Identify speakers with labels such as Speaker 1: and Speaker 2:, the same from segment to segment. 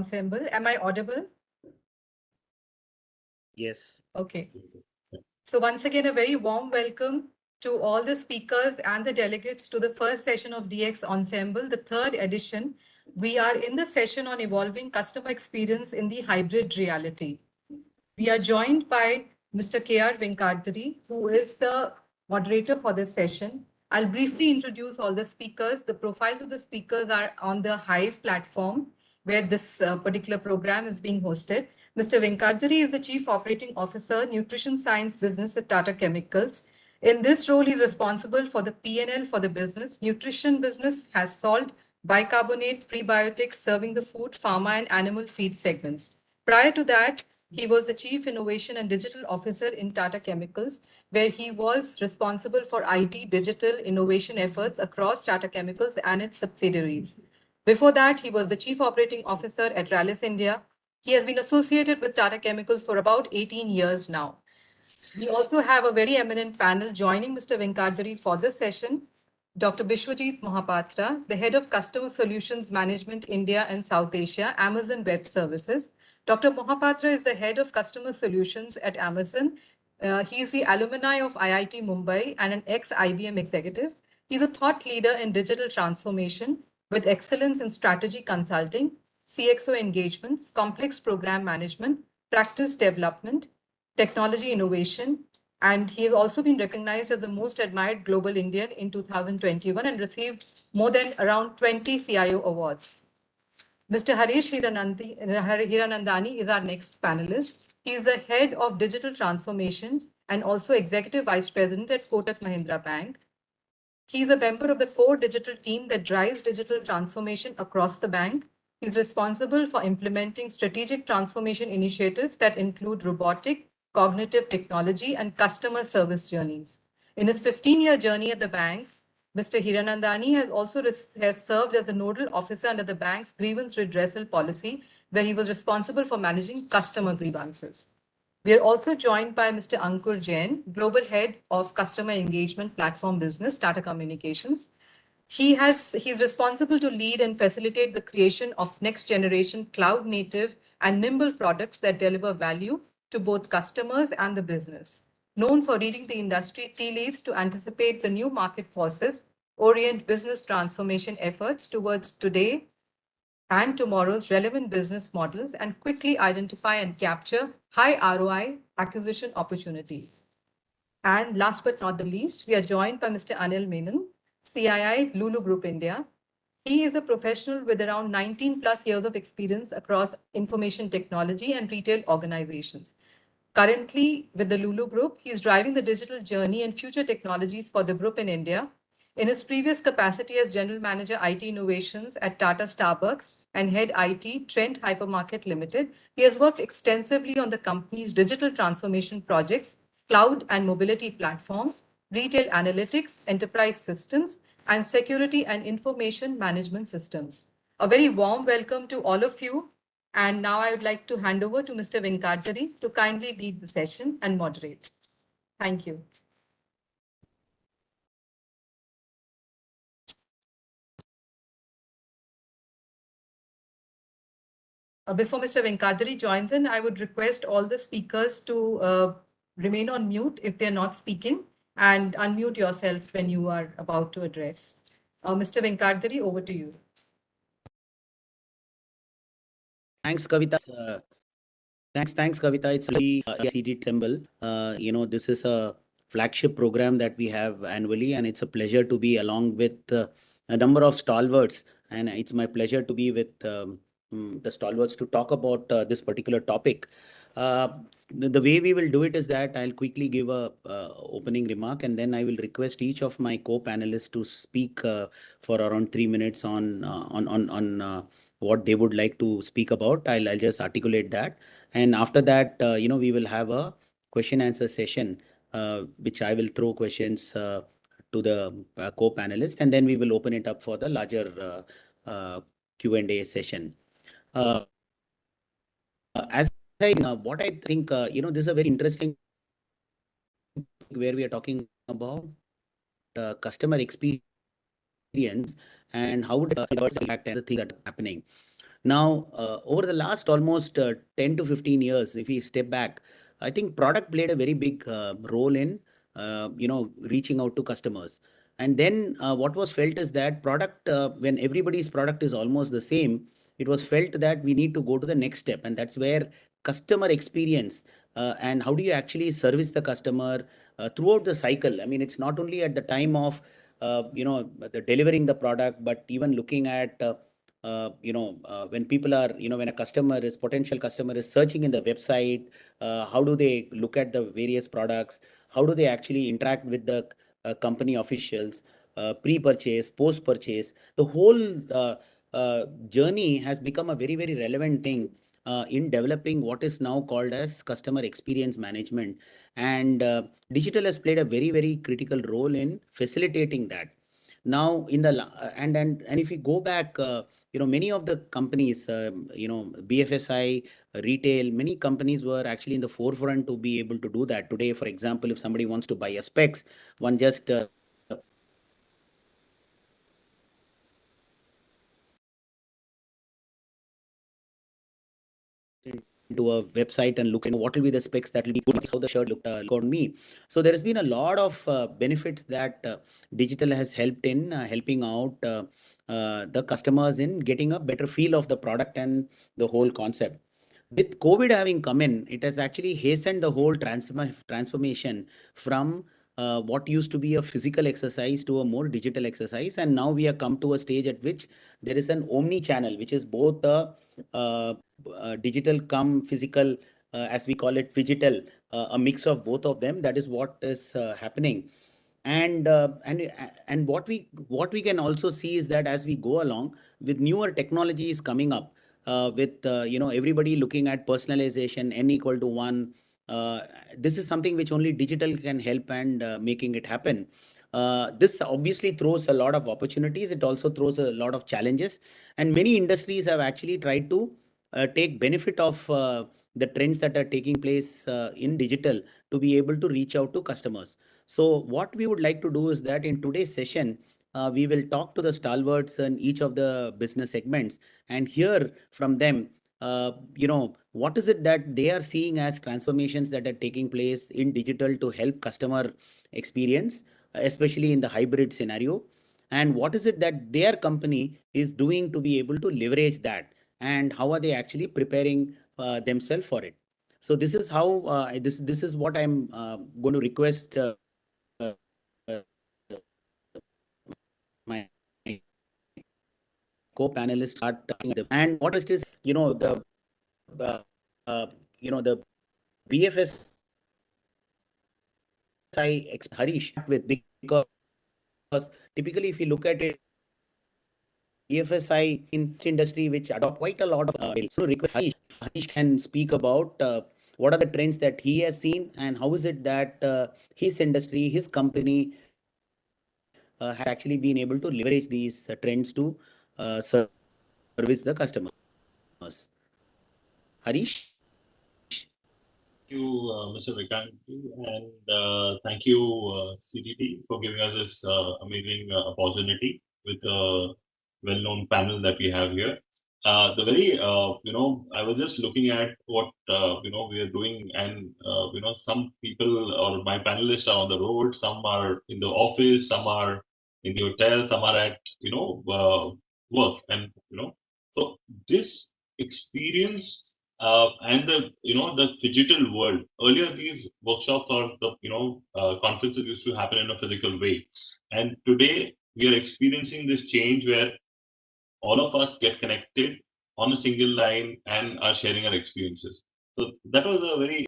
Speaker 1: Ensemble. Am I audible?
Speaker 2: Yes.
Speaker 1: Okay. So once again, a very warm welcome to all the speakers and the delegates to the first session of DX Ensemble, the third edition. We are in the session on evolving customer experience in the hybrid reality. We are joined by Mr. K.R. Venkatari, who is the moderator for this session. I'll briefly introduce all the speakers. The profiles of the speakers are on the Hive platform, where this particular program is being hosted. Mr. Venkatari is the Chief Operating Officer, Nutrition Science Business at Tata Chemicals. In this role, he is responsible for the P&L for the business. Nutrition business has salt, bicarbonate, prebiotics, serving the food, pharma, and animal feed segments. Prior to that, he was the Chief Innovation and Digital Officer in Tata Chemicals, where he was responsible for IT digital innovation efforts across Tata Chemicals and its subsidiaries. Before that, he was the Chief Operating Officer at Rallis India. He has been associated with Tata Chemicals for about 18 years now. We also have a very eminent panel joining Mr. Venkatari for this session. Dr. Bishwajit Mohapatra, the Head of Customer Solutions Management India and South Asia, Amazon Web Services. Dr. Mohapatra is the Head of Customer Solutions at Amazon. He is the alumni of IIT Mumbai and an ex-IBM executive. He's a thought leader in digital transformation with excellence in strategy consulting, CXO engagements, complex program management, practice development, technology innovation, and he has also been recognized as the most admired global Indian in 2021 and received more than around 20 CIO awards. Mr. Harish Hiranandani is our next panelist. He is the head of digital transformation and also executive vice president at Kotak Mahindra Bank. He is a member of the core digital team that drives digital transformation across the bank. He's responsible for implementing strategic transformation initiatives that include robotic, cognitive technology, and customer service journeys. In his 15-year journey at the bank, Mr. Hiranandani has also has served as a nodal officer under the bank's grievance redressal policy, where he was responsible for managing customer grievances. We are also joined by Mr. Ankur Jain, Global Head of Customer Engagement Platform Business, Tata Communications. He's responsible to lead and facilitate the creation of next generation cloud native and nimble products that deliver value to both customers and the business. Known for reading the industry tea leaves to anticipate the new market forces, orient business transformation efforts towards today and tomorrow's relevant business models, and quickly identify and capture high ROI acquisition opportunities. And last but not the least, we are joined by Mr. Anil Menon, CII Lulu Group India. He is a professional with around 19 plus years of experience across information technology and retail organizations. Currently, with the Lulu Group, he's driving the digital journey and future technologies for the group in India. In his previous capacity as General Manager IT Innovations at Tata Starbucks and Head IT Trent Hypermarket Limited, he has worked extensively on the company's digital transformation projects, cloud and mobility platforms, retail analytics, enterprise systems, and security and information management systems. A very warm welcome to all of you. And now I would like to hand over to Mr. Venkatari to kindly lead the session and moderate. Thank you. Before Mr. Venkatari joins in, I would request all the speakers to remain on mute if they're not speaking and unmute yourself when you are about to address. Mr. Venkatari, over to you.
Speaker 2: Thanks, Kavita. Thanks, Kavita. It's really CD symbol. This is a flagship program that we have annually, and it's a pleasure to be along with a number of stalwarts. And it's my pleasure to be with the stalwarts to talk about this particular topic. The way we will do it is that I'll quickly give a opening remark, and then I will request each of my co-panelists to speak for around 3 minutes on what they would like to speak about. I'll just articulate that, and after that, we will have a question answer session, which I will throw questions to the co-panelists, and then we will open it up for the larger Q&A session. As what I think, this is a very interesting where we are talking about customer experience and how would it impact the things that are happening. Now, over the last almost 10 to 15 years, if we step back, I think product played a very big role in, reaching out to customers. And then what was felt is that product, when everybody's product is almost the same, it was felt that we need to go to the next step. And that's where customer experience and how do you actually service the customer throughout the cycle. I mean, it's not only at the time of, the delivering the product, but even looking at, when people are, when a customer is potential customer is searching in the website, how do they look at the various products, how do they actually interact with the company officials, pre-purchase, post-purchase, the whole journey has become a very very relevant thing in developing what is now called as customer experience management. And digital has played a very very critical role in facilitating that. Now in the and if we go back, many of the companies, BFSI, retail, many companies were actually in the forefront to be able to do that. Today, for example, if somebody wants to buy a specs, one just into a website and looks, what will be the specs that will be good, how the shirt look on me. So there has been a lot of benefits that digital has helped in helping out the customers in getting a better feel of the product and the whole concept. With COVID having come in, it has actually hastened the whole transformation from what used to be a physical exercise to a more digital exercise. And now we have come to a stage at which there is an omni channel, which is both a uh, digital come physical, as we call it, phygital, a mix of both of them. That is what is happening. And what we can also see is that as we go along with newer technologies coming up, with everybody looking at personalization, n equal to 1, this is something which only digital can help and making it happen. This obviously throws a lot of opportunities. It also throws a lot of challenges, and many industries have actually tried to take benefit of the trends that are taking place in digital to be able to reach out to customers. So what we would like to do is that in today's session, we will talk to the stalwarts in each of the business segments and hear from them, what is it that they are seeing as transformations that are taking place in digital to help customer experience, especially in the hybrid scenario, and what is it that their company is doing to be able to leverage that, and how are they actually preparing themselves for it. So this is how this is what I'm going to request my co-panelists start talking. And what is this, uh, the BFSI Harish with, because typically if you look at it, BFSI in industry which adopt quite a lot of so request Harish can speak about what are the trends that he has seen, and how is it that his industry, his company has actually been able to leverage these trends to service the customers. Harish?
Speaker 3: Thank you, Mr. Vikanti, and thank you, CDD, for giving us this amazing opportunity with the well-known panel that we have here. I was just looking at what we are doing, and some people or my panelists are on the road, some are in the office, some are in the hotel, some are at work, and so this experience and the digital world. Earlier, these workshops or the conferences used to happen in a physical way, and today we are experiencing this change where all of us get connected on a single line and are sharing our experiences. So that was a very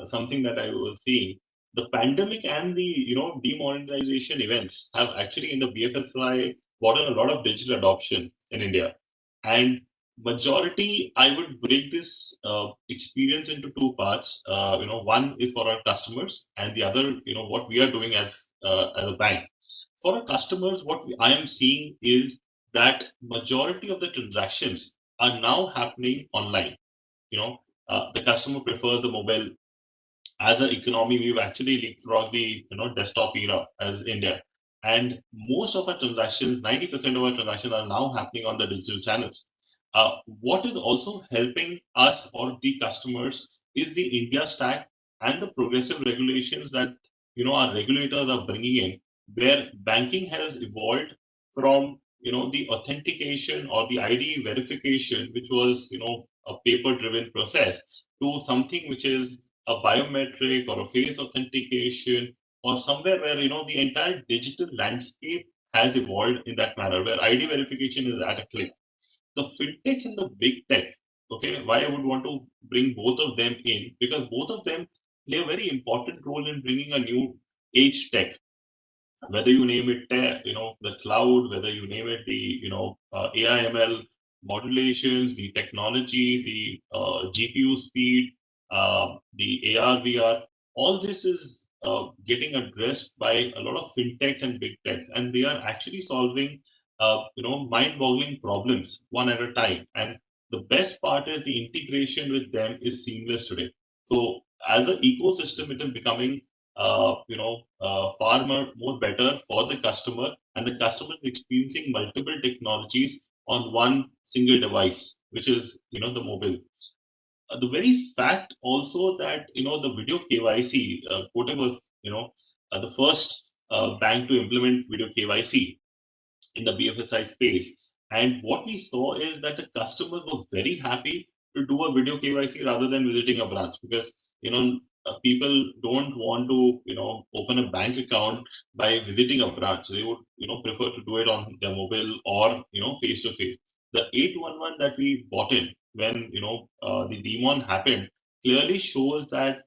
Speaker 3: something that I was seeing. The pandemic and the demonetization events have actually in the BFSI brought in a lot of digital adoption in India, and majority I would break this experience into two parts. One is for our customers, and the other what we are doing as a bank. For our customers, I am seeing is that majority of the transactions are now happening online. The customer prefers the mobile. As an economy, we've actually leapfrogged the desktop era as India, and most of our transactions, 90% of our transactions, are now happening on the digital channels. What is also helping us or the customers is the India stack and the progressive regulations that our regulators are bringing in, where banking has evolved from the authentication or the ID verification, which was a paper-driven process, to something which is a biometric or a face authentication, or somewhere where the entire digital landscape has evolved in that manner, where ID verification is at a click. The fintechs and the big tech, okay, why I would want to bring both of them in, because both of them play a very important role in bringing a new age tech, whether you name it the cloud, whether you name it the AI/ML modulations, the technology, the GPU speed, the AR/VR, all this is getting addressed by a lot of fintechs and big techs, and they are actually solving mind-boggling problems one at a time. And the best part is the integration with them is seamless today. So as an ecosystem, it is becoming far more better for the customer, and the customer is experiencing multiple technologies on one single device, which is the mobile. The very fact also that the video KYC, Kotak was the first bank to implement video KYC in the BFSI space. And what we saw is that the customers were very happy to do a video KYC rather than visiting a branch, because people don't want to open a bank account by visiting a branch. They would prefer to do it on their mobile or face to face. The 811 that we bought in when the demon happened clearly shows that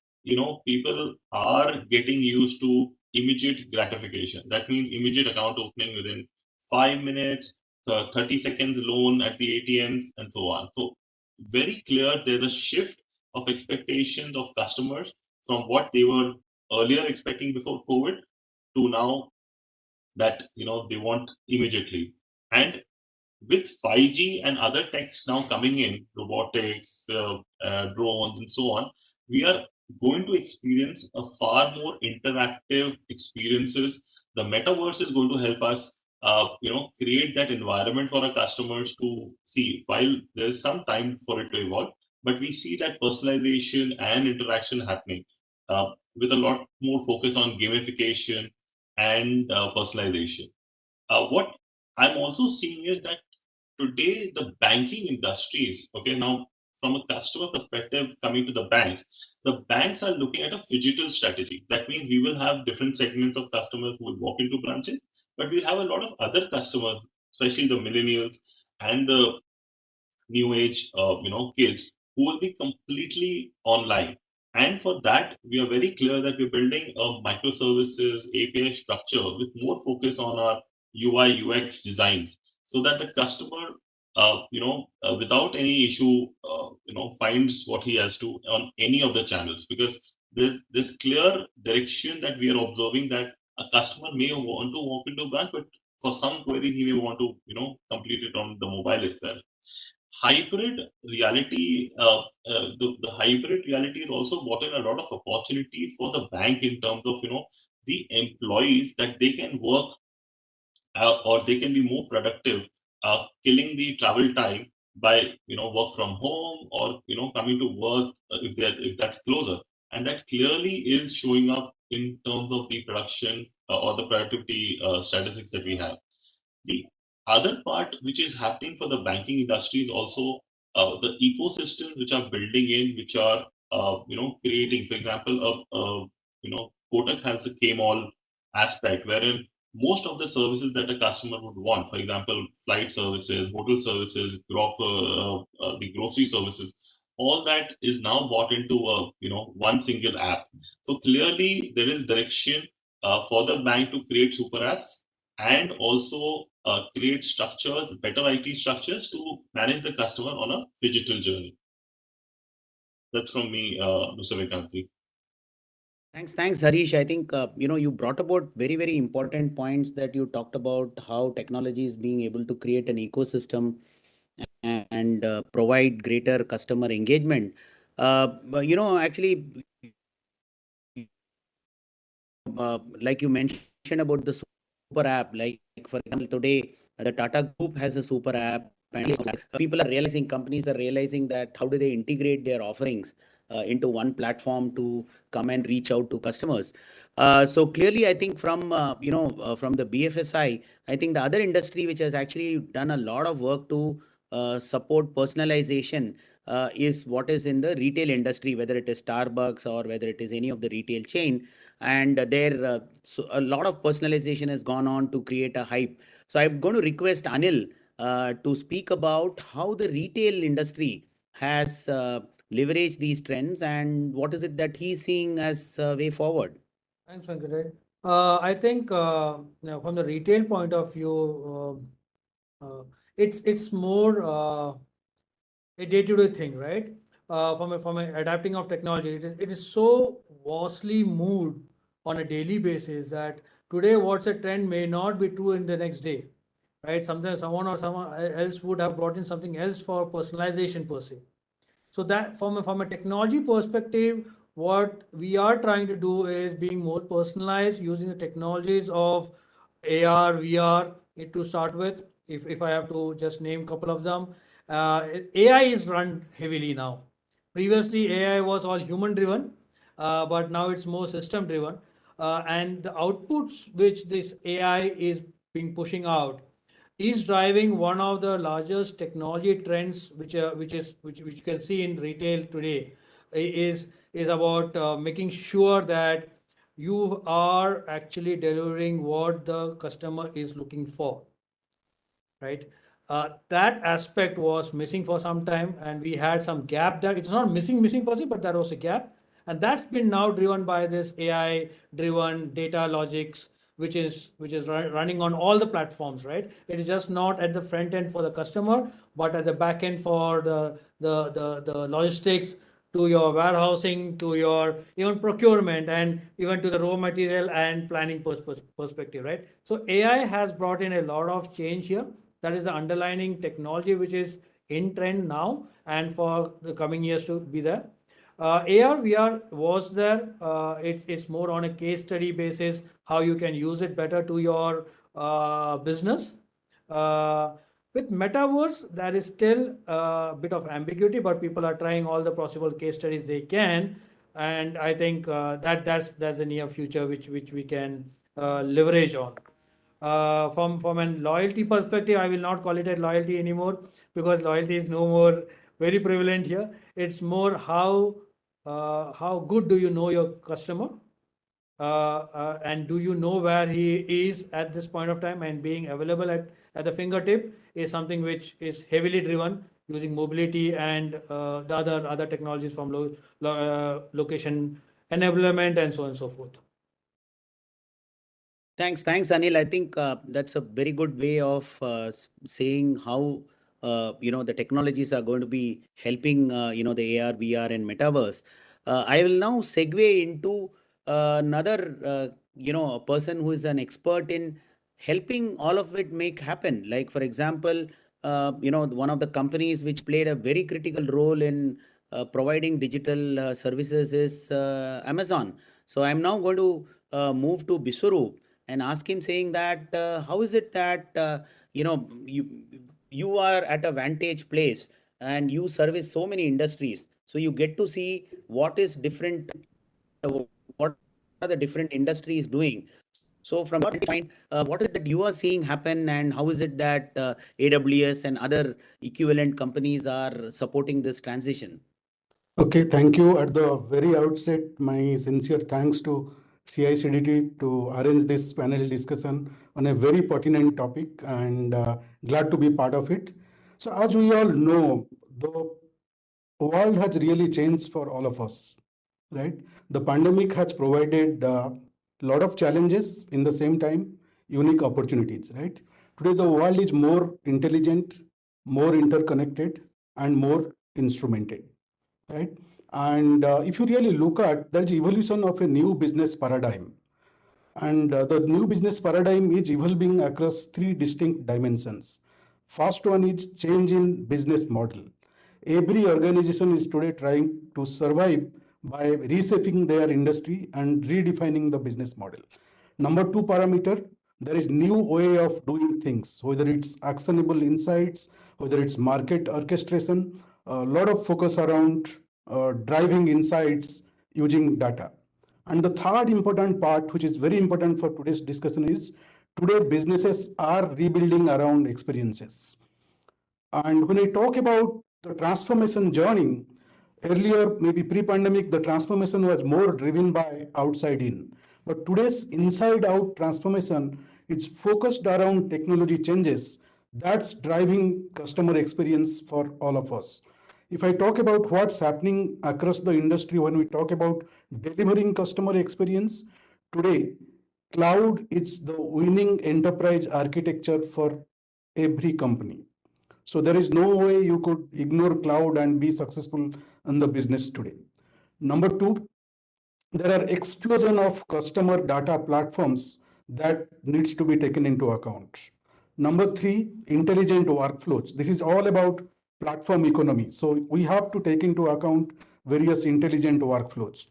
Speaker 3: people are getting used to immediate gratification. That means immediate account opening within 5 minutes, 30 seconds loan at the ATMs, and so on. So very clear there's a shift of expectations of customers from what they were earlier expecting before COVID to now that they want immediately. And with 5G and other techs now coming in, robotics, drones, and so on, we are going to experience a far more interactive experiences. The metaverse is going to help us, create that environment for our customers to see. While there's some time for it to evolve, but we see that personalization and interaction happening with a lot more focus on gamification and personalization. What I'm also seeing is that today the banking industries, okay, now from a customer perspective, coming to the banks are looking at a phygital strategy. That means we will have different segments of customers who will walk into branches, but we'll have a lot of other customers, especially the millennials and the new age kids who will be completely online. And for that we are very clear that we're building a microservices API structure with more focus on our UI/UX designs, so that the customer without any issue finds what he has to on any of the channels, because there's this clear direction that we are observing, that a customer may want to walk into a branch, but for some query he may want to complete it on the mobile itself. Hybrid reality, the hybrid reality has also brought in a lot of opportunities for the bank in terms of the employees, that they can work or they can be more productive, killing the travel time by work from home, or coming to work if that's closer. And that clearly is showing up in terms of the production or the productivity statistics that we have. The other part which is happening for the banking industry is also the ecosystems which are building in, which are creating. For example, Kotak has a K-mall aspect wherein most of the services that a customer would want, for example, flight services, hotel services, the grocery services, all that is now bought into a one single app. So clearly there is direction for the bank to create super apps, and also create structures, better IT structures to manage the customer on a digital journey. That's from me, Mr. Vikanti.
Speaker 2: Thanks, Harish. I think you brought about very important points, that you talked about how technology is being able to create an ecosystem and provide greater customer engagement. But, actually, like you mentioned about the super app, like for example, today the Tata Group has a super app. people are realizing, companies are realizing that how do they integrate their offerings into one platform to come and reach out to customers. So clearly, I think from from the BFSI, I think the other industry which has actually done a lot of work to support personalization is what is in the retail industry, whether it is Starbucks or whether it is any of the retail chain. And there, so a lot of personalization has gone on to create a hype. So I'm going to request Anil to speak about how the retail industry has leveraged these trends and what is it that he's seeing as way forward.
Speaker 4: Thanks, Venkatesh. I think from the retail point of view, it's more a day-to-day thing, right? From a adapting of technology, it is so vastly moved on a daily basis that today what's a trend may not be true in the next day, right? Sometimes someone else would have brought in something else for personalization per se. So that from a technology perspective, what we are trying to do is being more personalized using the technologies of AR, VR to start with. If I have to just name a couple of them, AI is run heavily now. Previously, AI was all human driven, but now it's more system driven. And the outputs which this AI is being pushing out is driving one of the largest technology trends which you can see in retail today is about making sure that you are actually delivering what the customer is looking for, right? That aspect was missing for some time, and we had some gap there. It's not missing per se, but there was a gap, and that's been now driven by this AI-driven data logics, which is running on all the platforms, right? It is just not at the front end for the customer, but at the back end for the logistics, to your warehousing, to your even procurement, and even to the raw material and planning perspective, right? So AI has brought in a lot of change here. That is the underlying technology which is in trend now and for the coming years to be there. AR VR was there. It's more on a case study basis how you can use it better to your business. Uh, with metaverse, there is still a bit of ambiguity, but people are trying all the possible case studies they can, and I think that's the near future which we can leverage on. From an loyalty perspective, I will not call it a loyalty anymore because loyalty is no more very prevalent here. It's more how good do you know your customer, and do you know where he is at this point of time, and being available at the fingertip is something which is heavily driven using mobility and the other technologies from location enablement and so on and so forth.
Speaker 2: Thanks, Anil. I think that's a very good way of saying how the technologies are going to be helping the AR, VR, and metaverse. I will now segue into another a person who is an expert in helping all of it make happen. Like for example, one of the companies which played a very critical role in providing digital services is Amazon. So I'm now going to move to Biswaroop and ask him saying that how is it that you are at a vantage place and you service so many industries, so you get to see what is different, what are the different industries doing. So from your point, what is it that you are seeing happen, and how is it that AWS and other equivalent companies are supporting this transition?
Speaker 5: Okay, thank you. At the very outset, my sincere thanks to CICDT to arrange this panel discussion on a very pertinent topic, and glad to be part of it. So as we all know, the world has really changed for all of us, right? The pandemic has provided a lot of challenges, in the same time, unique opportunities, right? Today, the world is more intelligent, more interconnected, and more instrumented, right? And if you really look at, there's evolution of a new business paradigm. And the new business paradigm is evolving across three distinct dimensions. First one is change in business model. Every organization is today trying to survive by reshaping their industry and redefining the business model. Number two parameter, there is new way of doing things, whether it's actionable insights, whether it's market orchestration, a lot of focus around driving insights using data. And the third important part, which is very important for today's discussion, is today businesses are rebuilding around experiences. And when I talk about the transformation journey, earlier, maybe pre-pandemic, the transformation was more driven by outside in. But today's inside out transformation is focused around technology changes that's driving customer experience for all of us. If I talk about what's happening across the industry when we talk about delivering customer experience, today, cloud is the winning enterprise architecture for every company. So there is no way you could ignore cloud and be successful in the business today. Number two, there are explosion of customer data platforms that needs to be taken into account. Number three, intelligent workflows. This is all about platform economy. So we have to take into account various intelligent workflows.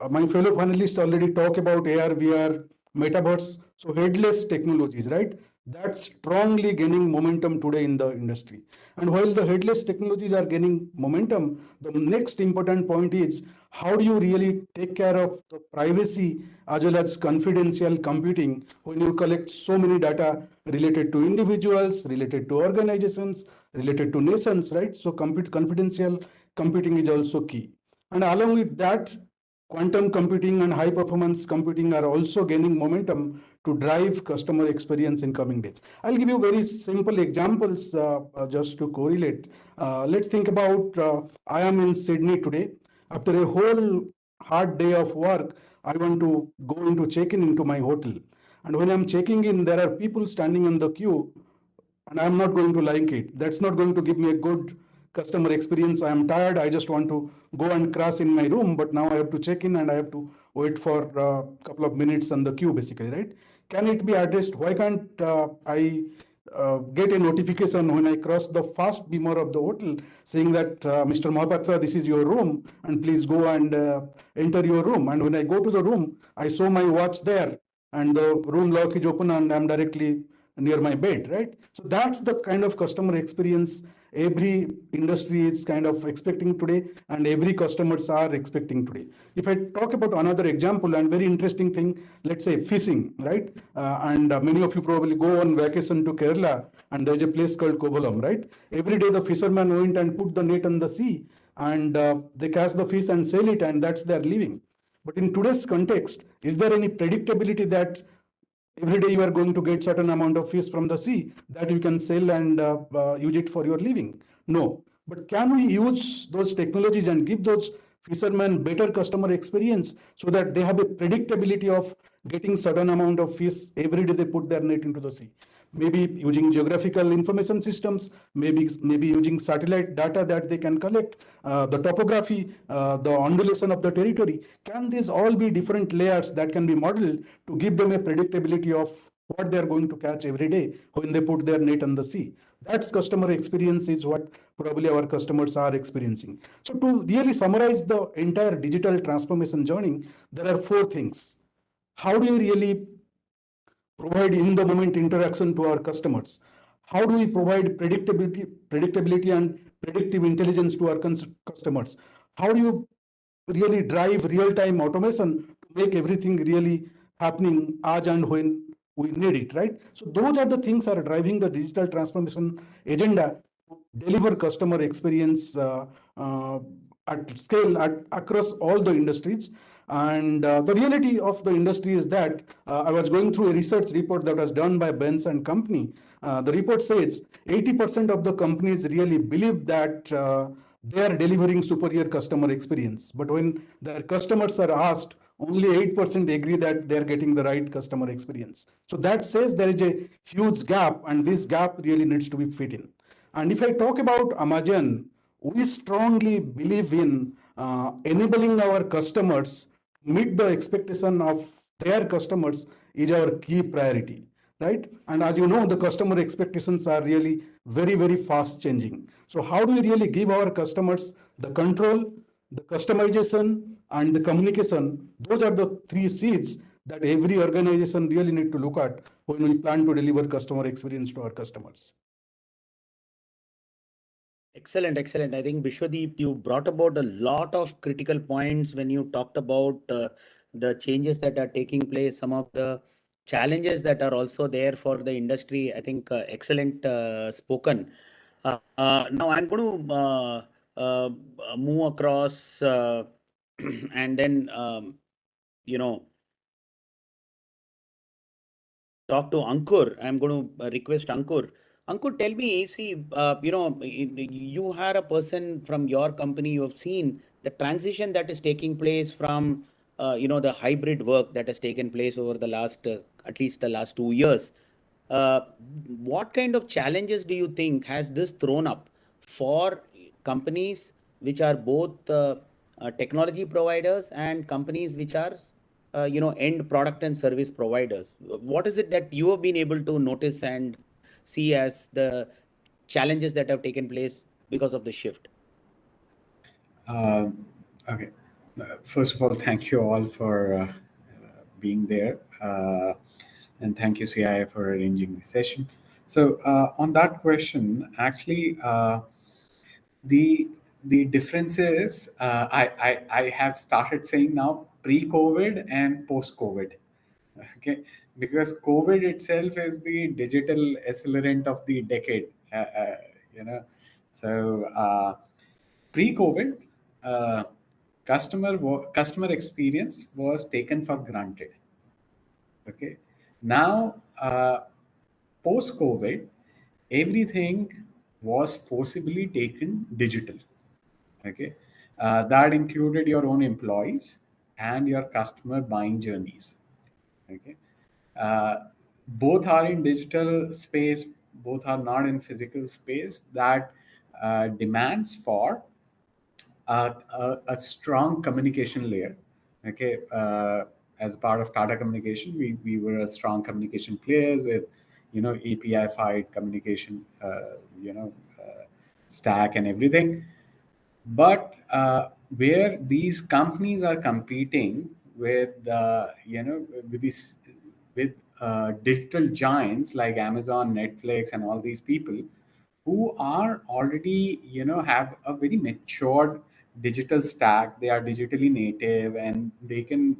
Speaker 5: My fellow panelists already talk about AR, VR, metaverse, so headless technologies, right? That's strongly gaining momentum today in the industry. And while the headless technologies are gaining momentum, the next important point is how do you really take care of the privacy as well as confidential computing when you collect so many data related to individuals, related to organizations, related to nations, right? So confidential computing is also key. And along with that, quantum computing and high performance computing are also gaining momentum to drive customer experience in coming days. I'll give you very simple examples just to correlate. Let's think about I am in Sydney today. After a whole hard day of work, I want to go into check-in into my hotel. And when I'm checking in, there are people standing in the queue and I'm not going to like it. That's not going to give me a good customer experience. I am tired. I just want to go and crash in my room, but now I have to check in and I have to wait for a couple of minutes on the queue, basically, right? Can it be addressed? Why can't I get a notification when I cross the fast beamer of the hotel saying that Mr. Mahapatra, this is your room and please go and enter your room. And when I go to the room, I saw my watch there and the room lock is open and I'm directly near my bed, right? So that's the kind of customer experience every industry is kind of expecting today and every customers are expecting today. If I talk about another example and very interesting thing, let's say fishing, right? And many of you probably go on vacation to Kerala and there's a place called Kovalam, right? Every day the fishermen went and put the net on the sea and they catch the fish and sell it and that's their living. But in today's context, is there any predictability that every day you are going to get certain amount of fish from the sea that you can sell and use it for your living? No. But can we use those technologies and give those fishermen better customer experience so that they have a predictability of getting certain amount of fish every day they put their net into the sea? Maybe using geographical information systems, maybe using satellite data that they can collect, the topography, the undulation of the territory. Can these all be different layers that can be modeled to give them a predictability of what they are going to catch every day when they put their net on the sea? That's customer experience is what probably our customers are experiencing. So to really summarize the entire digital transformation journey, there are four things. How do you really provide in the moment interaction to our customers? How do we provide predictability and predictive intelligence to our customers? How do you really drive real-time automation to make everything really happening as and when we need it, right? So those are the things that are driving the digital transformation agenda to deliver customer experience at scale across all the industries. And the reality of the industry is that I was going through a research report that was done by Benz and Company. The report says 80% of the companies really believe that they are delivering superior customer experience. But when their customers are asked, only 8% agree that they're getting the right customer experience. So that says there is a huge gap, and this gap really needs to be fit in. And if I talk about Amazon, we strongly believe in enabling our customers to meet the expectation of their customers is our key priority, right? And as you know, the customer expectations are really very, very fast changing. So how do we really give our customers the control, the customization, and the communication? Those are the three C's that every organization really need to look at when we plan to deliver customer experience to our customers.
Speaker 2: Excellent, excellent. I think Vishwadeep, you brought about a lot of critical points when you talked about the changes that are taking place, some of the challenges that are also there for the industry. I think excellent spoken. Now I'm going to uh, move across and then you know talk to Ankur. I'm going to request Ankur. Ankur, tell me, see, you are a person from your company, you have seen the transition that is taking place from, the hybrid work that has taken place over the last, at least the last 2 years. Uh, what kind of challenges do you think has this thrown up for companies which are both technology providers and companies which are end product and service providers? What is it that you have been able to notice and see as the challenges that have taken place because of the shift?
Speaker 6: Um, okay. First of all, thank you all for being there. And thank you, CI, for arranging the session. So, on that question, actually, the the difference is I have started saying now pre-COVID and post-COVID. Okay, because COVID itself is the digital accelerant of the decade. You know, so pre-COVID, uh, customer experience was taken for granted. Okay, now post-COVID, everything was forcibly taken digital. Okay, that included your own employees and your customer buying journeys. Okay, uh, both are in digital space, both are not in physical space. That demands for a strong communication layer. Okay, as part of Tata Communication, we were a strong communication players with, API-fied communication, stack and everything. But where these companies are competing with, with these with digital giants like Amazon, Netflix, and all these people who are already, have a very matured digital stack. They are digitally native, and they can,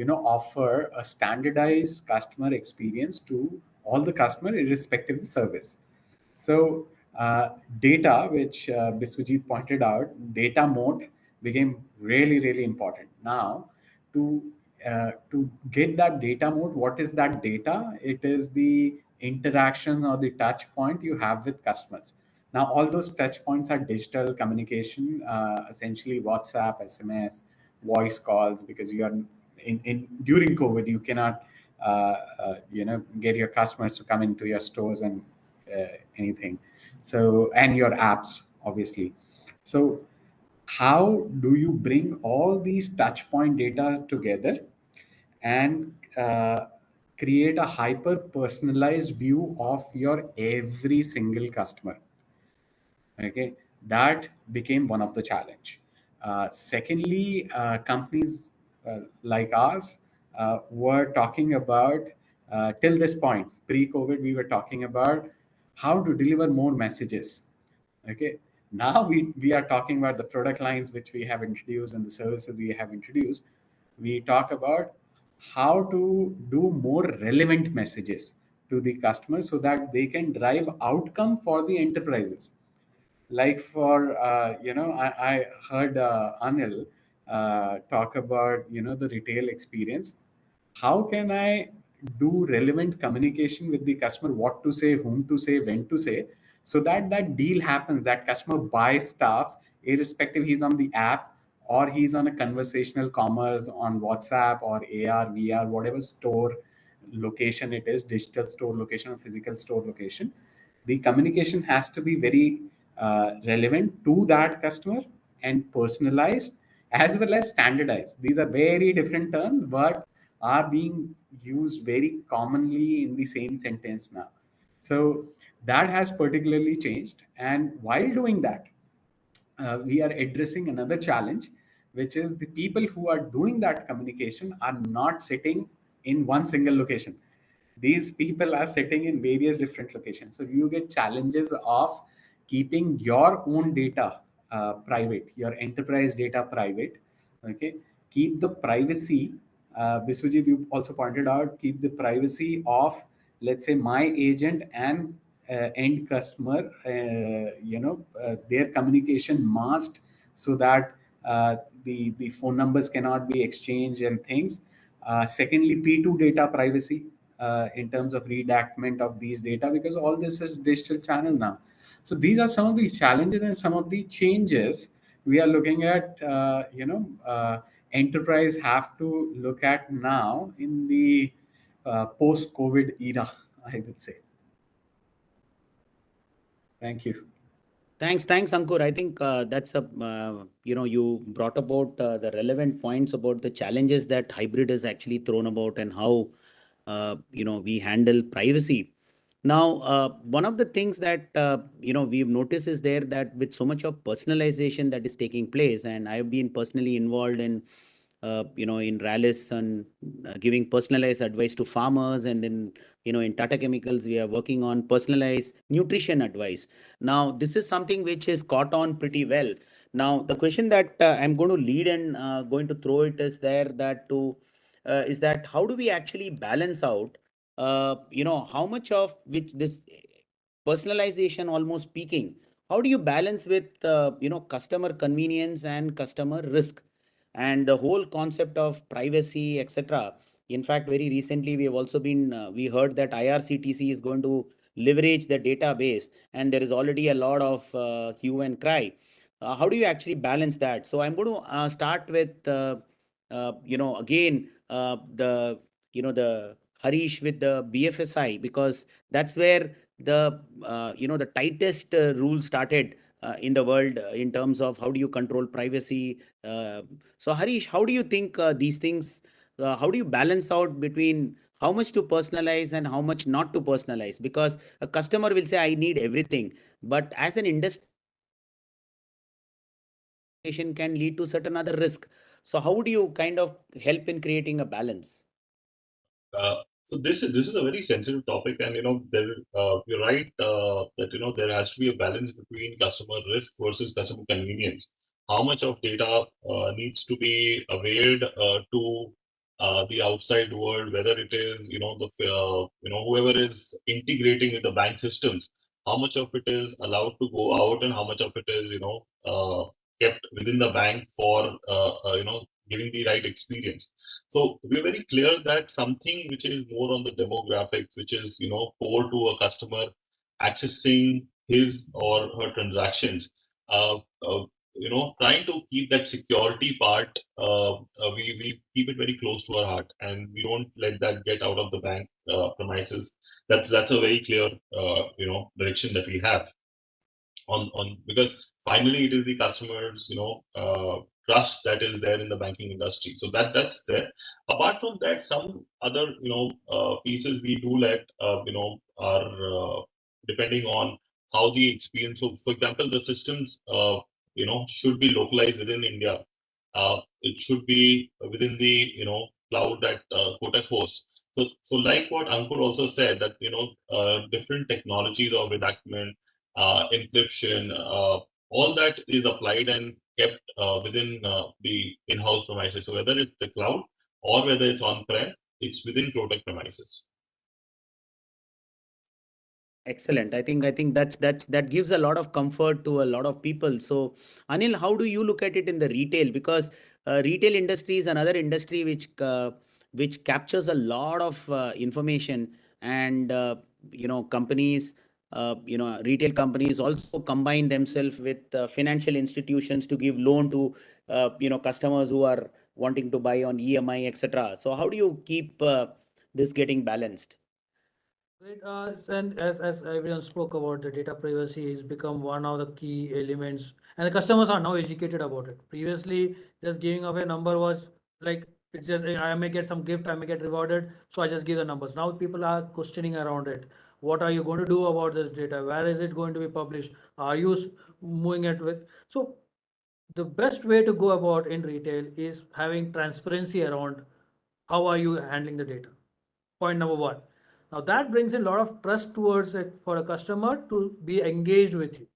Speaker 6: offer a standardized customer experience to all the customer irrespective of the service. So data, which Biswajit pointed out, data moat became really, really important. Now, to get that data moat, what is that data? It is the interaction or the touch point you have with customers. Now, all those touch points are digital communication, essentially WhatsApp, SMS, voice calls, because you are in during COVID, you cannot, get your customers to come into your stores and anything. So, and your apps, obviously. So, how do you bring all these touch point data together and create a hyper personalized view of your every single customer? Okay, that became one of the challenge. Secondly, companies like ours were talking about, till this point pre-COVID, we were talking about how to deliver more messages. Okay, now we are talking about the product lines which we have introduced and the services we have introduced. We talk about how to do more relevant messages to the customer so that they can drive outcome for the enterprises. Like for I heard Anil talk about the retail experience. How can I do relevant communication with the customer, what to say, whom to say, when to say, so that that deal happens, that customer buys stuff irrespective he's on the app or he's on a conversational commerce on WhatsApp or AR VR, whatever store location it is, digital store location or physical store location. The communication has to be very relevant to that customer and personalized as well as standardized. These are very different terms, but are being used very commonly in the same sentence now. So that has particularly changed. And while doing that, we are addressing another challenge, which is the people who are doing that communication are not sitting in one single location. These people are sitting in various different locations. So you get challenges of keeping your own data private, your enterprise data private. Okay, keep the privacy. Biswajit, you also pointed out, keep the privacy of, let's say, my agent and end customer. Their communication masked so that the phone numbers cannot be exchanged and things. Secondly, P2 data privacy in terms of redactment of these data, because all this is digital channel now. So these are some of the challenges and some of the changes we are looking at. Enterprise have to look at now in the post-COVID era, I would say. Thank you.
Speaker 2: Thanks, Ankur. I think that's a you brought about the relevant points about the challenges that hybrid has actually thrown about and how we handle privacy. Now, one of the things that we've noticed is there that with so much of personalization that is taking place, and I've been personally involved in in rallies and giving personalized advice to farmers, and then in Tata Chemicals we are working on personalized nutrition advice. Now, this is something which is caught on pretty well. Now, the question that I'm going to lead and going to throw it is there that to is that how do we actually balance out how much of which this personalization almost speaking, how do you balance with customer convenience and customer risk and the whole concept of privacy, etc. In fact, very recently we have also been we heard that IRCTC is going to leverage the database, and there is already a lot of hue and cry. How do you actually balance that? So I'm going to start with again the the Harish with the BFSI, because that's where the the tightest rule started in the world in terms of how do you control privacy. So Harish, how do you think these things? How do you balance out between how much to personalize and how much not to personalize? Because a customer will say, "I need everything," but as an industry, we understand that personalization can lead to certain other risk. So how would you kind of help in creating a balance?
Speaker 3: So this is a very sensitive topic, and there you're right that there has to be a balance between customer risk versus customer convenience. How much of data needs to be availed to the outside world, whether it is whoever is integrating with the bank systems, how much of it is allowed to go out, and how much of it is kept within the bank for giving the right experience. So we're very clear that something which is more on the demographics, which is core to a customer accessing his or her transactions, uh, uh, trying to keep that security part, we keep it very close to our heart, and we don't let that get out of the bank premises. That's a very clear direction that we have on because finally it is the customers trust that is there in the banking industry, so that's there. Apart from that, some other pieces we do let are depending on how the experience. So for example, the systems should be localized within India. It should be within the cloud that Kotak hosts. So like what Ankur also said, that different technologies of redactment, encryption, all that is applied and kept within the in-house premises. So whether it's the cloud or whether it's on-prem, it's within Protect premises.
Speaker 2: Excellent. I think that gives a lot of comfort to a lot of people. So Anil, how do you look at it in the retail? Because retail industry is another industry which captures a lot of information, and companies, retail companies also combine themselves with financial institutions to give loan to customers who are wanting to buy on EMI, etc. So how do you keep this getting balanced?
Speaker 4: Right, and as everyone spoke about, the data privacy has become one of the key elements, and the customers are now educated about it. Previously, just giving away number was like, it's just I may get some gift, I may get rewarded, so I just give the numbers. Now people are questioning around it. What are you going to do about this data? Where is it going to be published? Are you moving it with? So the best way to go about in retail is having transparency around how are you handling the data. Point number one. Now that brings a lot of trust towards it for a customer to be engaged with you.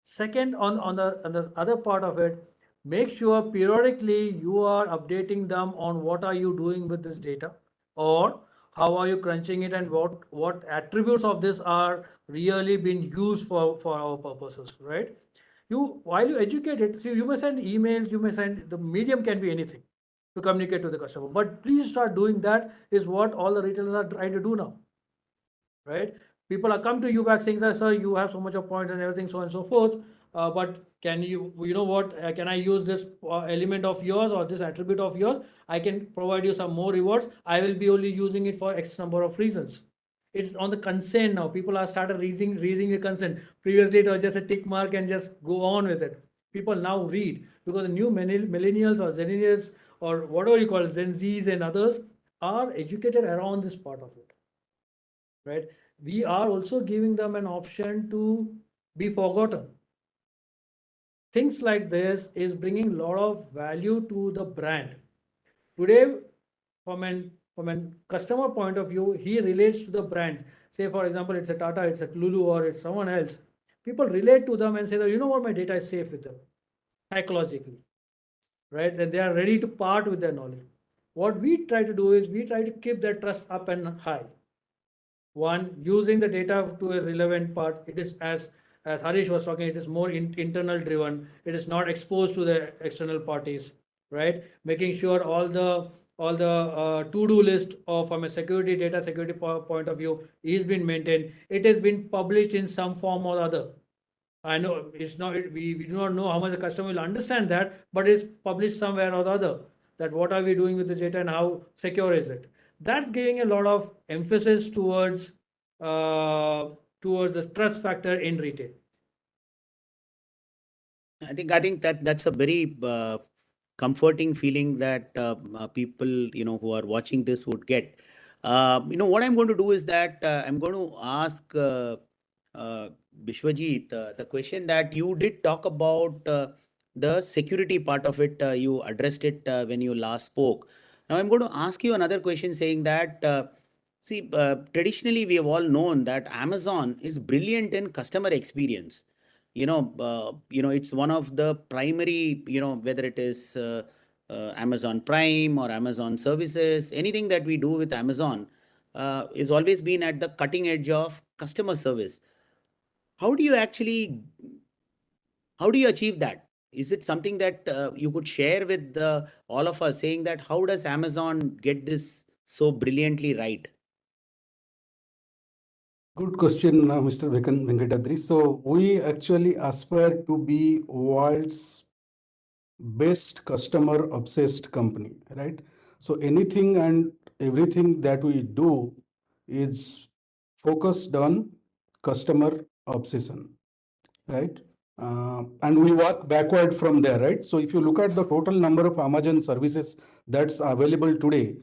Speaker 4: Second, on the other part of it, make sure periodically you are updating them on what are you doing with this data, or how are you crunching it, and what attributes of this are really being used for our purposes, right? You, while you educate it, see, you may send emails, you may send, the medium can be anything to communicate to the customer, but please start doing that, is what all the retailers are trying to do now, right? People are come to you back saying that, sir, you have so much of points and everything, so on and so forth. But can you know what, can I use this element of yours or this attribute of yours? I can provide you some more rewards. I will be only using it for X number of reasons. It's on the consent now. People are started raising the consent. Previously, it was just a tick mark and just go on with it. People now read, because the new millennials or zennials or whatever you call Gen Zs and others are educated around this part of it, right? We are also giving them an option to be forgotten. Things like this is bringing a lot of value to the brand. Today, from an customer point of view, he relates to the brand. Say, for example, it's a Tata, it's a Lulu, or it's someone else. People relate to them and say that, you know what, my data is safe with them, psychologically, right? And they are ready to part with their knowledge. What we try to do is we try to keep that trust up and high. One, using the data to a relevant part. It is, as Harish was talking, it is more internal driven. It is not exposed to the external parties, right? Making sure all the to-do list of, from a security, data security point of view, is being maintained. It has been published in some form or other. I know it's not, we do not know how much the customer will understand that, but it's published somewhere or the other, that what are we doing with the data and how secure is it. That's giving a lot of emphasis uh, towards the trust factor in retail.
Speaker 2: I think that's a very comforting feeling that people, who are watching this would get. What I'm going to do is that I'm going to ask uh, Bishwajit the question that you did talk about the security part of it. You addressed it when you last spoke. Now I'm going to ask you another question saying that, see, traditionally we have all known that Amazon is brilliant in customer experience. It's one of the primary, whether it is Amazon Prime or Amazon services, anything that we do with Amazon is always been at the cutting edge of customer service. How do you actually, how do you achieve that? Is it something that you could share with all of us, saying that how does Amazon get this so brilliantly right?
Speaker 5: Good question, Mr. Venkatadri. So we actually aspire to be world's best customer obsessed company, right? So anything and everything that we do is focused on customer obsession, right? And we work backward from there, right? So if you look at the total number of Amazon services that's available today,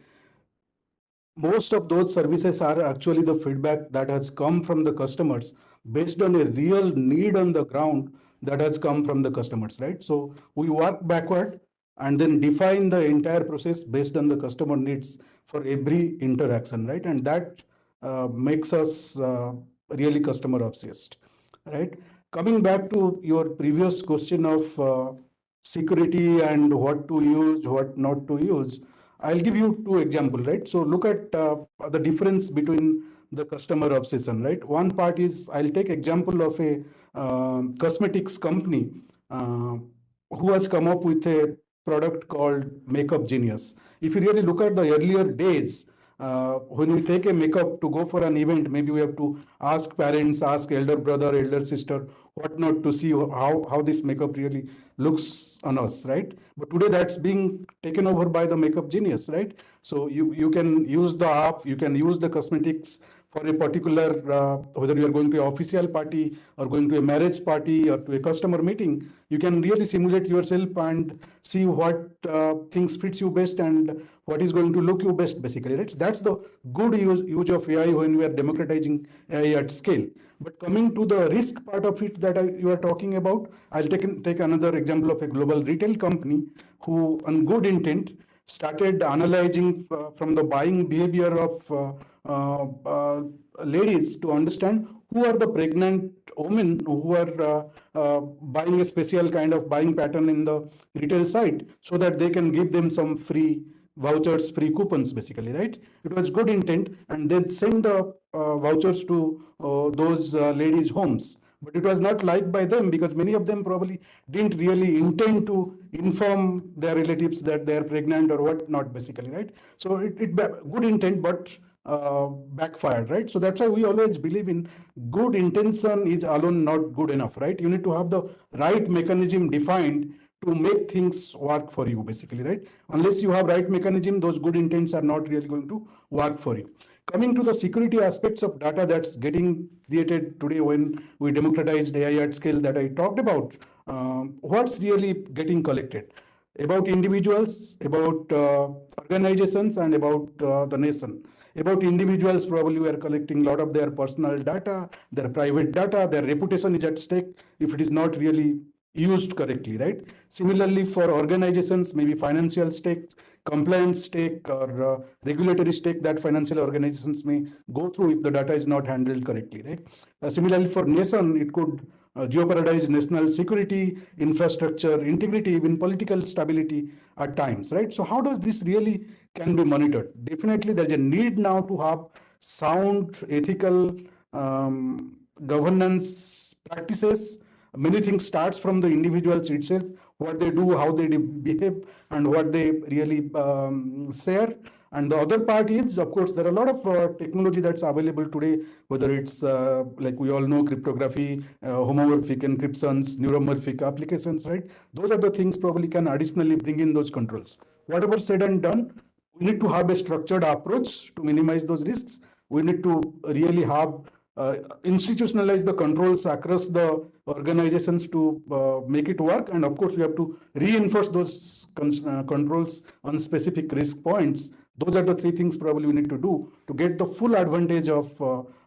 Speaker 5: most of those services are actually the feedback that has come from the customers based on a real need on the ground that has come from the customers, right? So we work backward and then define the entire process based on the customer needs for every interaction, right? And that makes us really customer obsessed, right? Coming back to your previous question of security and what to use, what not to use, I'll give you two examples, right? So look at the difference between the customer obsession, right? One part is, I'll take example of a cosmetics company uh, who has come up with a product called Makeup Genius. If you really look at the earlier days, when we take a makeup to go for an event, maybe we have to ask parents, ask elder brother, elder sister, what not to see how this makeup really looks on us, right? But today that's being taken over by the Makeup Genius, right? So you can use the app, you can use the cosmetics for a particular, whether you are going to an official party or going to a marriage party or to a customer meeting, you can really simulate yourself and see what things fits you best and what is going to look you best, basically, right? That's the good use of AI when we are democratizing AI at scale. But coming to the risk part of it that you are talking about, I'll take another example of a global retail company who, on good intent, started analyzing from the buying behavior of ladies to understand who are the pregnant women who are buying a special kind of buying pattern in the retail site, so that they can give them some free vouchers, free coupons, basically, right? It was good intent, and then send the vouchers to those ladies' homes. But it was not liked by them because many of them probably didn't really intend to inform their relatives that they are pregnant or what not, basically, right? So good intent, but backfired, right? So that's why we always believe in good intention is alone not good enough, right? You need to have the right mechanism defined to make things work for you, basically, right? Unless you have right mechanism, those good intents are not really going to work for you. Coming to the security aspects of data that's getting created today when we democratized AI at scale that I talked about, what's really getting collected? About individuals, about organizations, and about the nation. About individuals, probably we are collecting a lot of their personal data, their private data, their reputation is at stake if it is not really used correctly, right? Similarly, for organizations, maybe financial stakes, compliance stake, or regulatory stake that financial organizations may go through if the data is not handled correctly, right? Similarly, for nation, it could jeopardize national security, infrastructure, integrity, even political stability at times, right? So how does this really can be monitored? Definitely, there's a need now to have sound, ethical governance practices. Many things starts from the individuals itself, what they do, how they behave, and what they really share. And the other part is, of course, there are a lot of technology that's available today, whether it's like we all know, cryptography, homomorphic encryptions, neuromorphic applications, right? Those are the things probably can additionally bring in those controls. Whatever said and done, we need to have a structured approach to minimize those risks. We need to really have institutionalize the controls across the organizations to make it work. And of course, we have to reinforce those controls on specific risk points. Those are the three things probably we need to do to get the full advantage of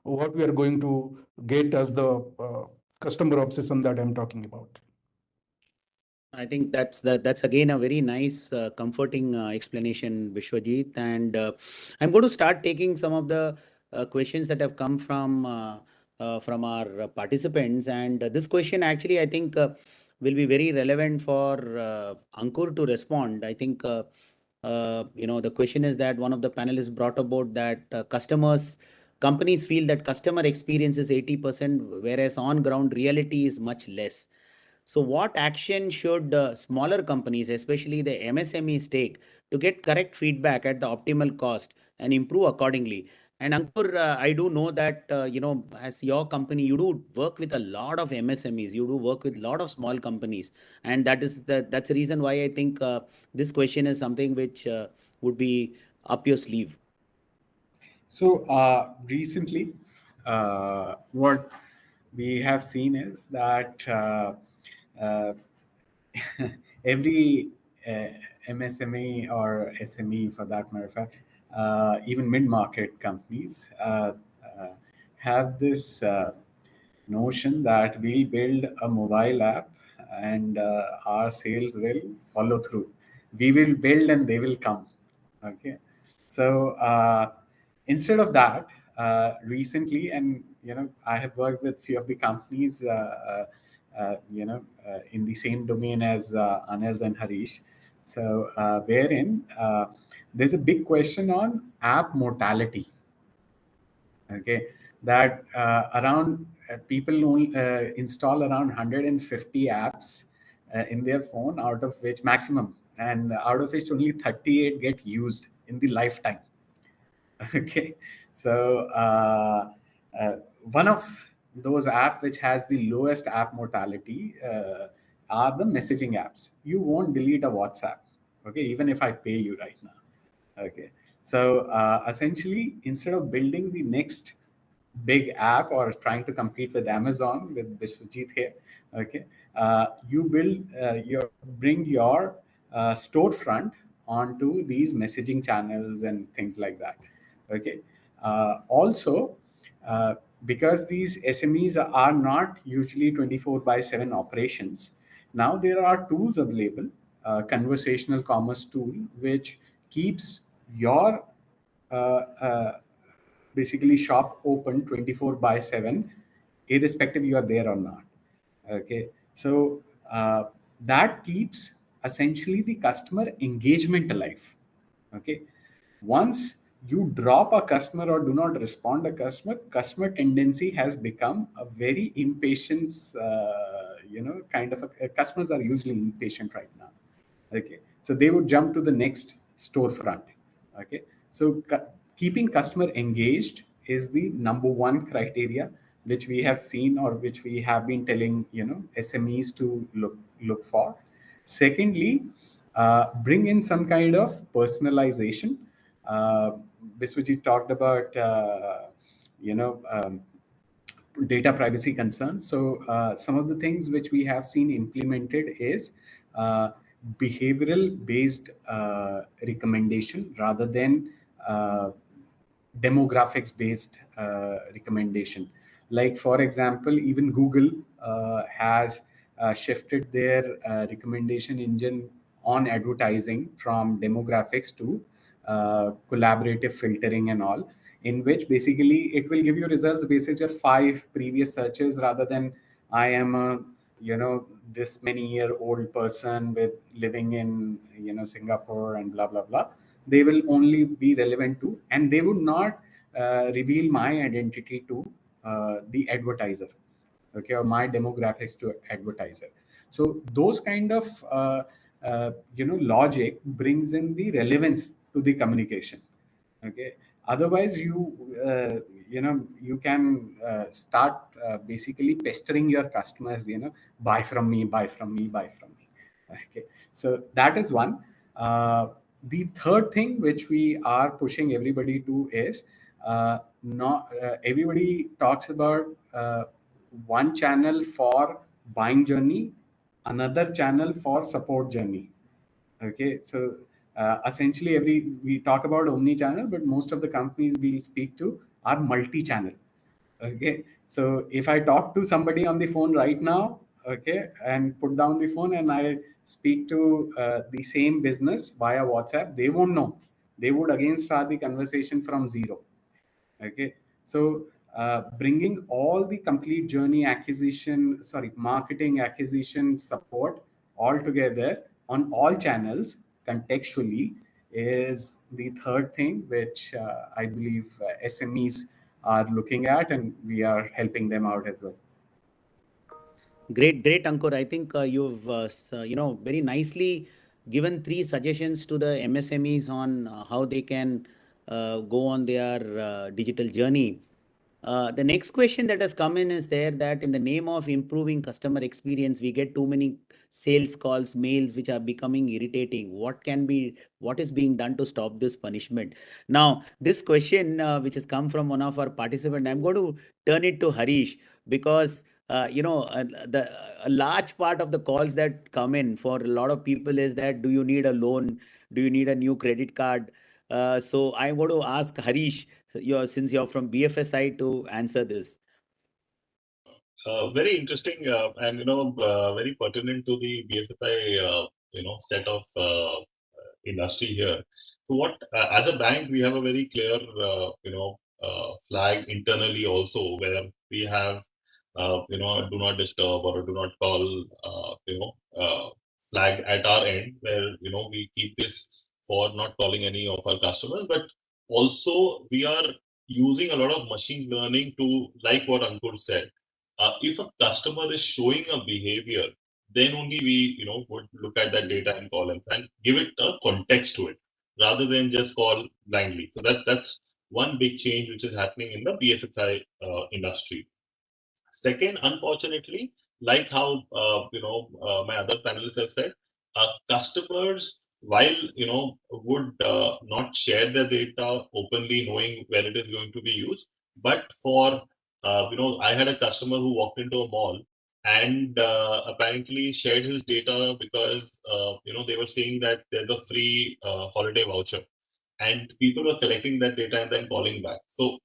Speaker 5: what we are going to get as the customer obsession that I'm talking about.
Speaker 2: I think that's again a very nice, comforting explanation, Vishwajit. And I'm going to start taking some of the questions that have come from our participants. And this question actually, I think, will be very relevant for Ankur to respond. I think, the question is that one of the panelists brought about that companies feel that customer experience is 80%, whereas on ground reality is much less. So what action should smaller companies, especially the MSMEs, take to get correct feedback at the optimal cost and improve accordingly? And Ankur, I do know that, as your company, you do work with a lot of MSMEs, you do work with a lot of small companies. And that's the reason why I think this question is something which would be up your sleeve.
Speaker 6: So recently, what we have seen is that uh, every MSME or SME, for that matter of fact, even mid-market companies have this notion that we'll build a mobile app and our sales will follow through. We will build and they will come. Okay, so instead of that, recently, and I have worked with few of the companies, in the same domain as Anil and Harish. So wherein there's a big question on app mortality. Okay, that around people only install around 150 apps in their phone, out of which maximum, and out of which only 38 get used in the lifetime. Okay, so one of those apps which has the lowest app mortality are the messaging apps. You won't delete a WhatsApp, okay, even if I pay you right now. Okay, so essentially, instead of building the next big app or trying to compete with Amazon with Biswajit here. Okay, you bring your storefront onto these messaging channels and things like that. Okay, also. Uh, because these SMEs are not usually 24 by 7 operations, now there are tools available, conversational commerce tool, which keeps your uh, uh, basically shop open 24 by 7, irrespective you are there or not. Okay, so that keeps essentially the customer engagement alive. Okay, once you drop a customer or do not respond a customer tendency has become a very impatient, kind of customers are usually impatient right now. Okay, so they would jump to the next storefront. Okay, so keeping customer engaged is the number one criteria which we have seen or which we have been telling SMEs to look for. Secondly, bring in some kind of personalization. uh, Biswajit talked about data privacy concerns. So some of the things which we have seen implemented is behavioral based recommendation rather than demographics based recommendation. Like for example, even Google has shifted their recommendation engine on advertising from demographics to collaborative filtering and all, in which basically it will give you results based on 5 previous searches rather than I am a this many year old person with living in Singapore and blah blah blah. They will only be relevant to, and they would not reveal my identity to the advertiser, okay, or my demographics to advertiser. So those kind of logic brings in the relevance to the communication. Okay, otherwise you can start basically pestering your customers, buy from me, buy from me, buy from me. Okay, so that is one. The third thing which we are pushing everybody to is not everybody talks about one channel for buying journey, another channel for support journey. Okay, so essentially every we talk about omni channel, but most of the companies we'll speak to are multi channel. Okay, so if I talk to somebody on the phone right now, okay, and put down the phone and I speak to the same business via WhatsApp, they won't know. They would again start the conversation from zero. Okay, so bringing all the complete journey acquisition, sorry, marketing acquisition support all together on all channels contextually is the third thing which I believe SMEs are looking at, and we are helping them out as well.
Speaker 2: Great, great, Ankur. I think you've very nicely given 3 suggestions to the MSMEs on how they can go on their digital journey. The next question that has come in is there that in the name of improving customer experience, we get too many sales calls, mails, which are becoming irritating. What is being done to stop this punishment? Now, this question, which has come from one of our participants, I'm going to turn it to Harish because a large part of the calls that come in for a lot of people is that do you need a loan, do you need a new credit card? So I want to ask Harish, since you're from BFSI, to answer this.
Speaker 3: Very interesting and very pertinent to the BFSI set of industry here. So what as a bank we have a very clear flag internally also where we have a do not disturb or a do not call flag at our end where we keep this for not calling any of our customers, but also we are using a lot of machine learning to, like what Ankur said, if a customer is showing a behavior, then only we would look at that data and call him and give it a context to it rather than just call blindly. So that's one big change which is happening in the BFSI industry. Second, unfortunately, like how my other panelists have said, customers, while would not share their data openly, knowing where it is going to be used, But for I had a customer who walked into a mall and apparently shared his data because they were saying that there's a free holiday voucher, and people were collecting that data and then calling back. So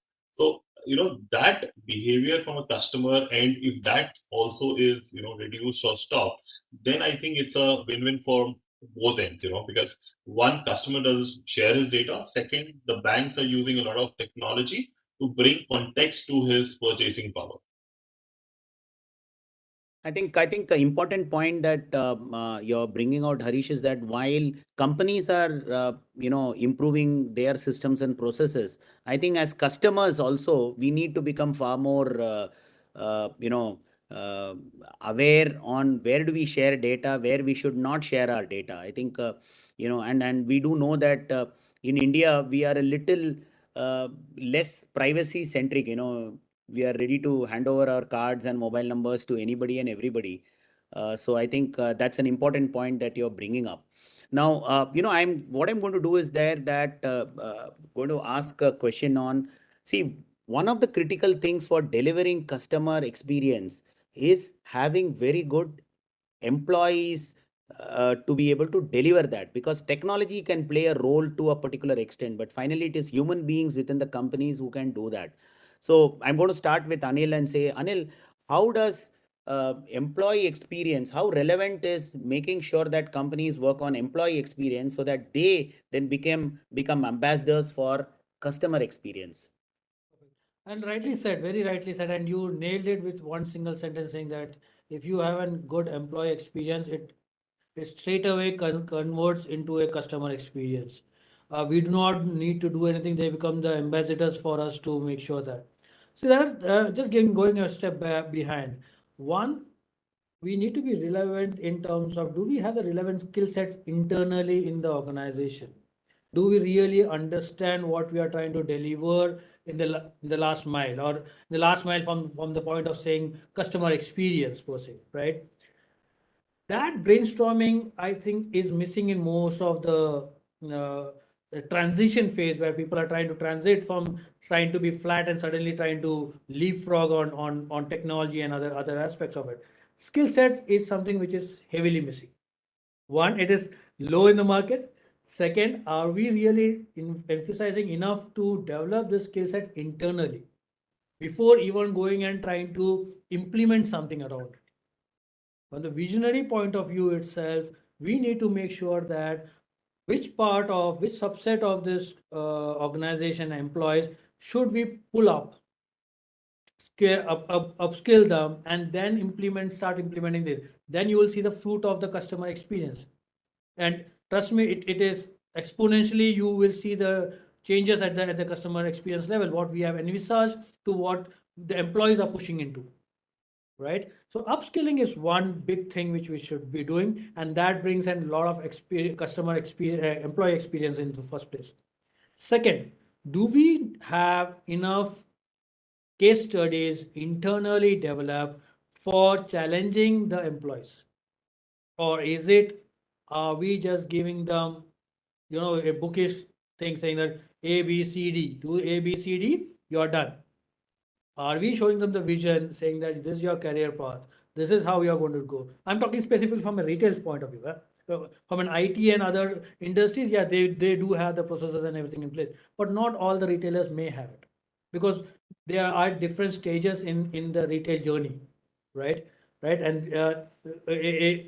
Speaker 3: that behavior from a customer, and if that also is reduced or stopped, then I think it's a win-win for both ends. Because one, customer does share his data. Second, the banks are using a lot of technology to bring context to his purchasing power.
Speaker 2: I think an important point that you're bringing out, Harish, is that while companies are improving their systems and processes, I think as customers also we need to become far more uh, aware on where do we share data, where we should not share our data. I think and we do know that in India we are a little less privacy centric. We are ready to hand over our cards and mobile numbers to anybody and everybody. So I think that's an important point that you're bringing up. Now, I'm going to do is that going to ask a question on, see, one of the critical things for delivering customer experience is having very good employees to be able to deliver that, because technology can play a role to a particular extent, but finally it is human beings within the companies who can do that. So I'm going to start with Anil and say, Anil, how does employee experience, how relevant is making sure that companies work on employee experience so that they then become ambassadors for customer experience?
Speaker 4: And rightly said, very rightly said, and you nailed it with one single sentence saying that if you have a good employee experience, it straight away converts into a customer experience. We do not need to do anything; they become the ambassadors for us to make sure that. So that just going a step back behind. One, we need to be relevant in terms of, do we have the relevant skill sets internally in the organization? Do we really understand what we are trying to deliver in the last mile, or the last mile from the point of saying customer experience per se, right? That brainstorming, I think, is missing in most of the transition phase, where people are trying to transit from trying to be flat and suddenly trying to leapfrog on technology and other aspects of it. Skill sets is something which is heavily missing. One, it is low in the market. Second, are we really emphasizing enough to develop the skill set internally before even going and trying to implement something around it? From the visionary point of view itself, we need to make sure that which subset of this organization employees should we pull up, upskill them, and then start implementing this. Then you will see the fruit of the customer experience. And trust me, it is exponentially, you will see the changes at the customer experience level, what we have envisaged to what the employees are pushing into, right? So upskilling is one big thing which we should be doing, and that brings in a lot of customer experience, employee experience in the first place. Second, do we have enough case studies internally developed for challenging the employees, or is it, are we just giving them a bookish thing saying that A B C D, do A B C D, you're done? Are we showing them the vision, saying that this is your career path, this is how you're going to go? I'm talking specifically from a retail point of view. From an IT and other industries, yeah, they do have the processes and everything in place, but not all the retailers may have it, because there are different stages in the retail journey, right? Right, and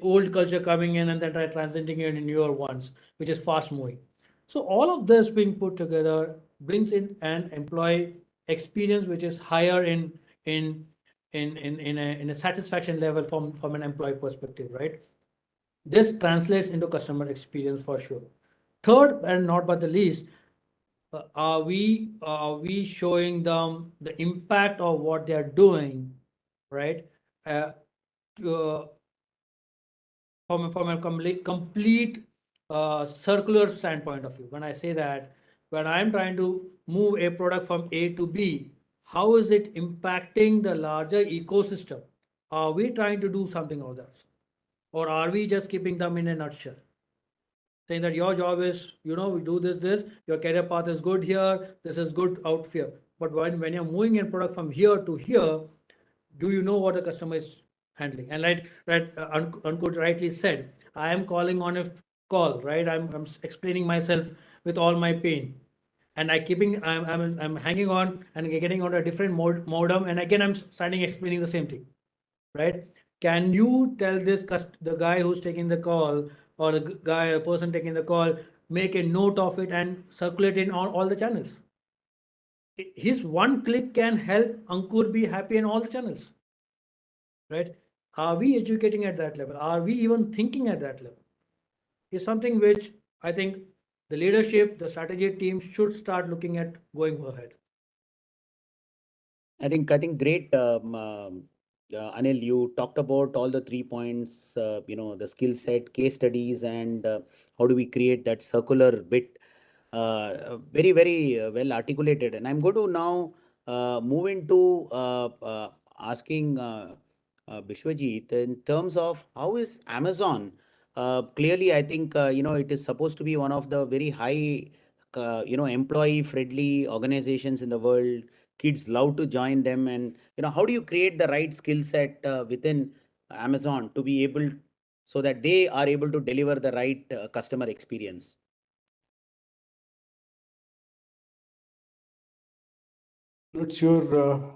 Speaker 4: old culture coming in and then transiting in newer ones, which is fast moving. So all of this being put together brings in an employee experience which is higher in in a satisfaction level from an employee perspective, right? This translates into customer experience for sure. Third, and not but the least, are we showing them the impact of what they are doing, right? Uh, to, from a complete circular standpoint of view. When I say that, when I'm trying to move a product from A to B, how is it impacting the larger ecosystem? Are we trying to do something of that, or are we just keeping them in a nutshell, saying that your job is, we do this, your career path is good here, this is good out here? but when you're moving a product from here to here, do you know what the customer is handling? And Ankur rightly said, I am calling on a call, right? I'm explaining myself with all my pain, and I'm hanging on and getting on a different modem, and again I'm starting explaining the same thing, right? Can you tell the guy who's taking the call, or the guy or person taking the call, make a note of it and circulate it on all the channels? His one click can help Ankur be happy in all the channels, right? Are we educating at that level? Are we even thinking at that level? Is something which I think the leadership, the strategy team should start looking at going ahead.
Speaker 2: I think great, Anil. You talked about all the 3 points. The skill set, case studies, and how do we create that circular bit. Very, very well articulated. And I'm going to now move into asking Bishwajit in terms of how is Amazon. Clearly, I think it is supposed to be one of the very high, employee friendly organizations in the world. Kids love to join them, and how do you create the right skill set within Amazon to be able so that they are able to deliver the right customer experience?
Speaker 5: Not sure,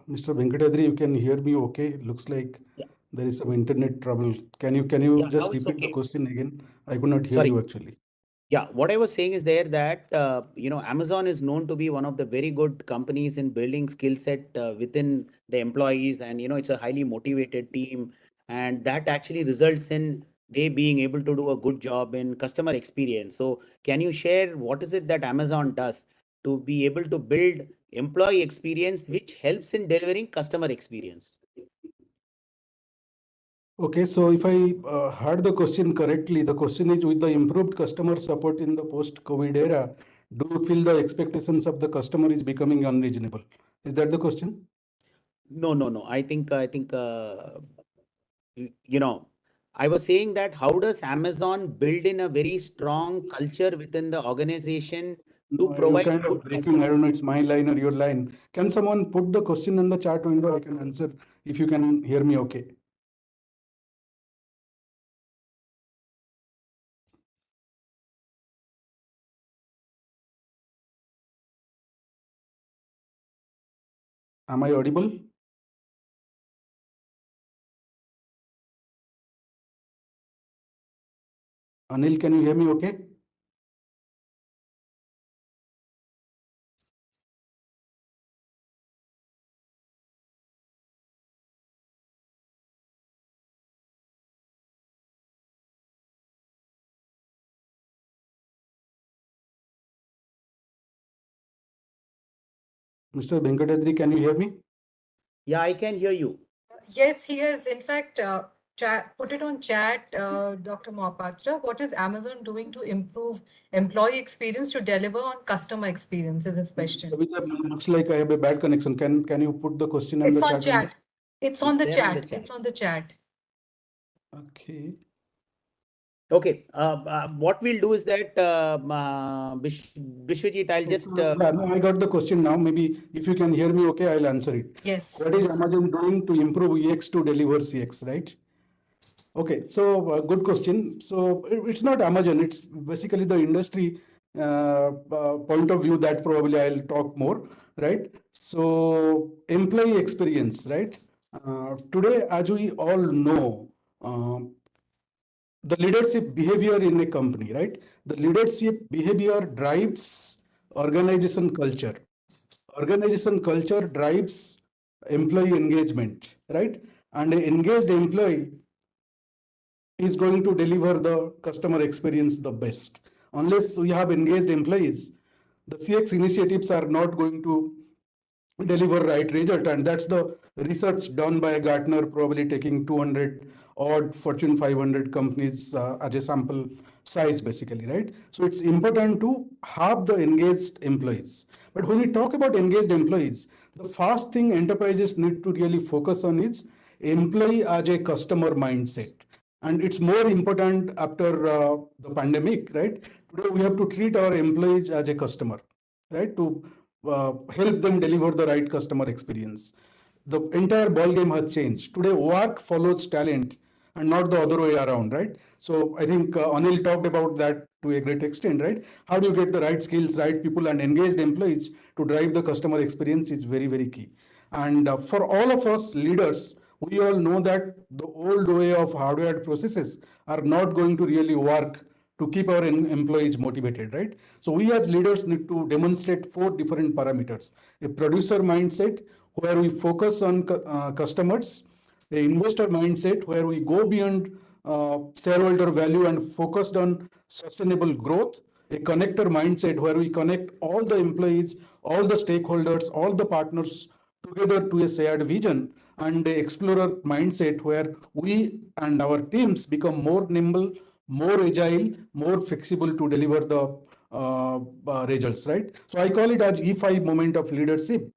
Speaker 5: Mr. Venkatadri, you can hear me okay? Looks like
Speaker 2: Yeah,
Speaker 5: there is some internet trouble. Can you
Speaker 2: yeah, now
Speaker 5: just
Speaker 2: it's
Speaker 5: repeat the
Speaker 2: okay.
Speaker 5: question again? I could not hear
Speaker 2: Sorry.
Speaker 5: you actually.
Speaker 2: Yeah, what I was saying is there that Amazon is known to be one of the very good companies in building skill set within the employees, and it's a highly motivated team, and that actually results in they being able to do a good job in customer experience. So, can you share what is it that Amazon does to be able to build employee experience which helps in delivering customer experience?
Speaker 5: Okay, so if I heard the question correctly, the question is with the improved customer support in the post-COVID era, do you feel the expectations of the customer is becoming unreasonable? Is that the question?
Speaker 2: No, no, no. I think you know, I was saying that how does Amazon build in a very strong culture within the organization to
Speaker 5: No, you're
Speaker 2: provide
Speaker 5: kind
Speaker 2: good
Speaker 5: of breaking.
Speaker 2: customer
Speaker 5: I don't know, it's
Speaker 2: service?
Speaker 5: my line or your line. Can someone put the question in the chat window? I can answer if you can hear me okay. Am I audible? Anil, can you hear me okay? Mr. Venkatadri, can you hear me?
Speaker 2: Yeah, I can hear you.
Speaker 1: Yes, he has, in fact, put it on chat, Dr. Mohapatra. What is Amazon doing to improve employee experience to deliver on customer experience is his question.
Speaker 5: Kavita, looks like I have a bad connection. Can you put the question in
Speaker 1: It's
Speaker 5: the
Speaker 1: on
Speaker 5: chat window?
Speaker 1: chat. It's on
Speaker 2: It's
Speaker 1: the
Speaker 2: there on the
Speaker 1: chat.
Speaker 2: chat.
Speaker 1: It's on the chat.
Speaker 5: Okay.
Speaker 2: Okay. What we'll do is that Bishwajit, I'll just
Speaker 5: Yeah, no, I got the question now. Maybe if you can hear me okay, I'll answer it.
Speaker 1: Yes.
Speaker 5: What is Amazon doing to improve EX to deliver CX, right? Okay, so good question. So it's not Amazon, it's basically the industry point of view that probably I'll talk more, right? So employee experience, right? Today, as we all know, the leadership behavior in a company, right? The leadership behavior drives organization culture. Organization culture drives employee engagement, right? And an engaged employee is going to deliver the customer experience the best. Unless we have engaged employees, the CX initiatives are not going to deliver right result. And that's the research done by Gartner, probably taking 200 odd Fortune 500 companies as a sample size, basically, right? So it's important to have the engaged employees. But when we talk about engaged employees, the first thing enterprises need to really focus on is employee as a customer mindset. And it's more important after the pandemic, right? Today we have to treat our employees as a customer, right? To help them deliver the right customer experience. The entire ball game has changed. Today, work follows talent and not the other way around, right? So I think Anil talked about that to a great extent, right? How do you get the right skills, right people, and engaged employees to drive the customer experience is very, very key. And for all of us leaders, we all know that the old way of hardware processes are not going to really work to keep our employees motivated, right? So we as leaders need to demonstrate four different parameters: a producer mindset, where we focus on customers; a investor mindset, where we go beyond shareholder value and focused on sustainable growth; a connector mindset, where we connect all the employees, all the stakeholders, all the partners together to a shared vision; and a explorer mindset, where we and our teams become more nimble, more agile, more flexible to deliver the results, right? So I call it as E5 moment of leadership,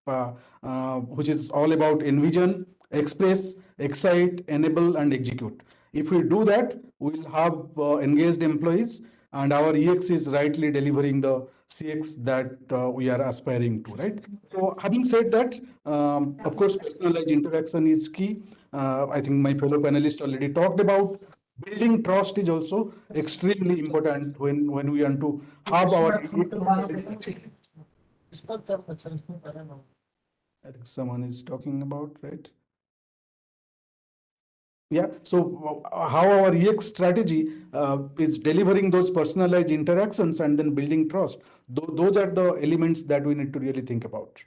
Speaker 5: which is all about envision, express, excite, enable, and execute. If we do that, we'll have engaged employees, and our EX is rightly delivering the CX that we are aspiring to, right? So having said that, of course, personalized interaction is key. I think my fellow panelists already talked about. Building trust is also extremely important when we want to have our EX strategy. I think someone is talking about, right? Yeah, so how our EX strategy is delivering those personalized interactions and then building trust. Those are the elements that we need to really think about.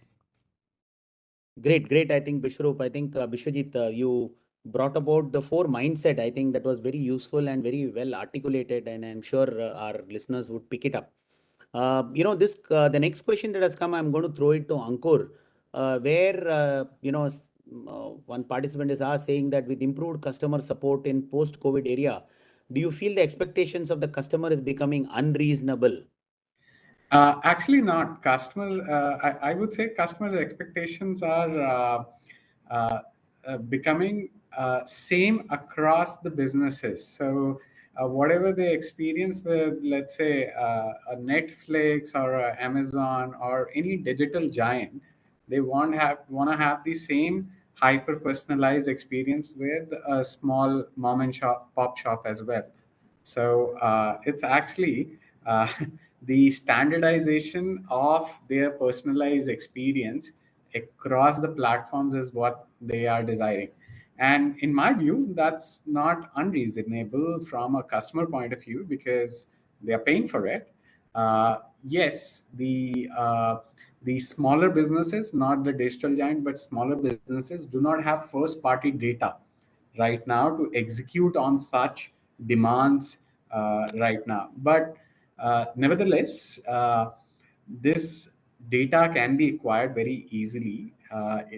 Speaker 2: Great, great. I think Bishrup, I think Bishwajit, you brought about the four mindset. I think that was very useful and very well articulated, and I'm sure our listeners would pick it up. This the next question that has come, I'm going to throw it to Ankur, where one participant is asked saying that with improved customer support in post-COVID area, do you feel the expectations of the customer is becoming unreasonable?
Speaker 6: Actually, not. I would say customer expectations are uh, becoming same across the businesses. So, whatever they experience with, let's say, a Netflix or a Amazon or any digital giant, they want to have the same hyper personalized experience with a small mom and pop shop as well. So it's actually the standardization of their personalized experience across the platforms is what they are desiring. And in my view, that's not unreasonable from a customer point of view because they are paying for it. Yes, the smaller businesses, not the digital giant, but smaller businesses do not have first party data right now to execute on such demands right now. But nevertheless, this data can be acquired very easily.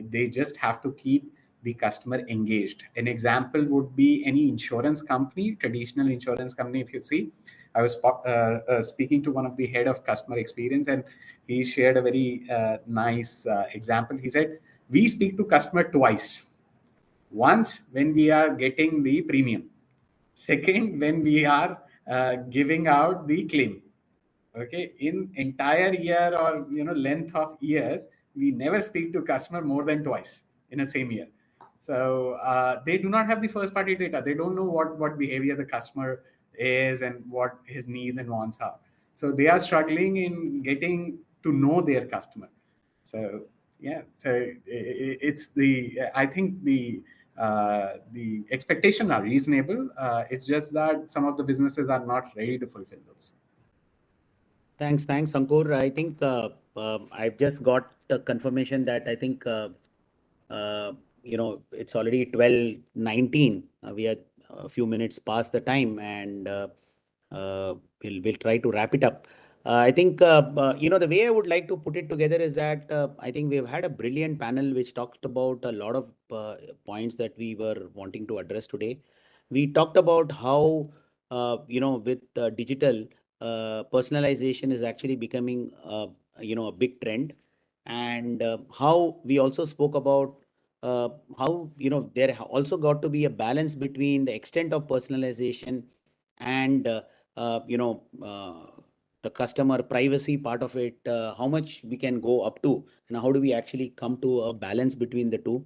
Speaker 6: They just have to keep the customer engaged. An example would be any insurance company, traditional insurance company. If you see, I was speaking to one of the head of customer experience, and he shared a very nice example. He said, "We speak to customer twice. Once when we are getting the premium, second when we are giving out the claim. Okay, in entire year or length of years, we never speak to customer more than twice in a same year. So they do not have the first party data. They don't know what behavior the customer is and what his needs and wants are. So they are struggling in getting to know their customer. So yeah, so it's the I think the expectation are reasonable. It's just that some of the businesses are not ready to fulfill those.
Speaker 2: Thanks, Ankur. I think I've just got a confirmation that I think it's already 12:19. We are a few minutes past the time, and we'll try to wrap it up. I think the way I would like to put it together is that I think we've had a brilliant panel which talked about a lot of points that we were wanting to address today. We talked about how with digital personalization is actually becoming a big trend, and how we also spoke about how there also got to be a balance between the extent of personalization and uh, you know uh, the customer privacy part of it, how much we can go up to, and how do we actually come to a balance between the two.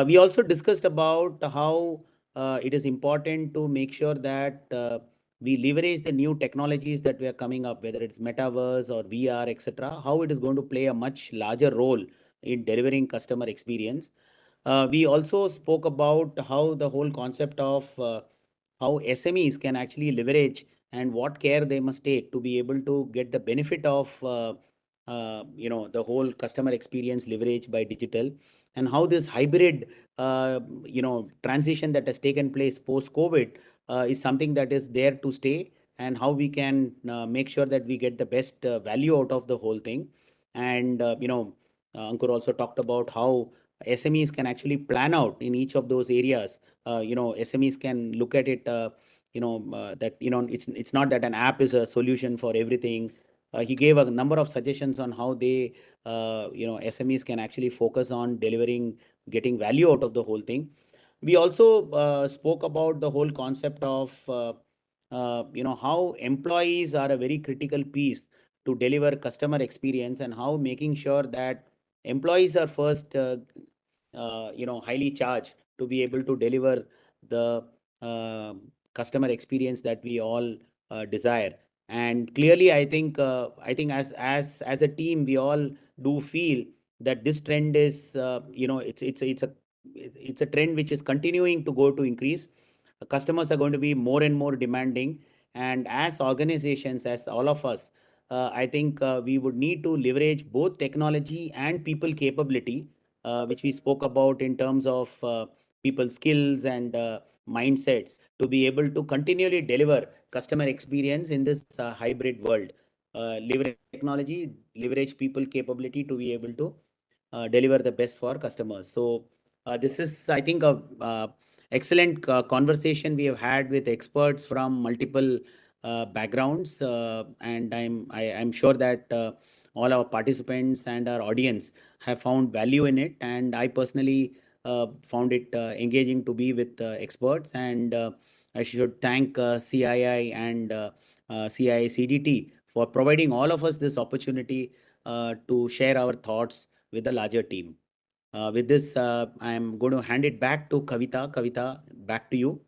Speaker 2: We also discussed about how it is important to make sure that we leverage the new technologies that we are coming up, whether it's metaverse or VR, etc., how it is going to play a much larger role in delivering customer experience. We also spoke about how the whole concept of how SMEs can actually leverage and what care they must take to be able to get the benefit of the whole customer experience leverage by digital, and how this hybrid transition that has taken place post COVID is something that is there to stay, and how we can make sure that we get the best value out of the whole thing. And Ankur also talked about how SMEs can actually plan out in each of those areas. SMEs can look at it, that it's not that an app is a solution for everything. He gave a number of suggestions on how they SMEs can actually focus on delivering, getting value out of the whole thing. We also spoke about the whole concept of how employees are a very critical piece to deliver customer experience, and how making sure that employees are first highly charged to be able to deliver the uh, customer experience that we all desire. And clearly, I think as a team, we all do feel that this trend is it's a trend which is continuing to go to increase. Customers are going to be more and more demanding, and as organizations, as all of us, I think we would need to leverage both technology and people capability, which we spoke about in terms of people skills and mindsets, to be able to continually deliver customer experience in this hybrid world. Leverage technology, leverage people capability to be able to deliver the best for customers. So this is, I think, a excellent conversation we have had with experts from multiple backgrounds, and I'm sure that all our participants and our audience have found value in it, and I personally found it engaging to be with experts. And I should thank CII and CII CDT for providing all of us this opportunity to share our thoughts with the larger team. With this, I'm going to hand it back to Kavita. Kavita, back to you.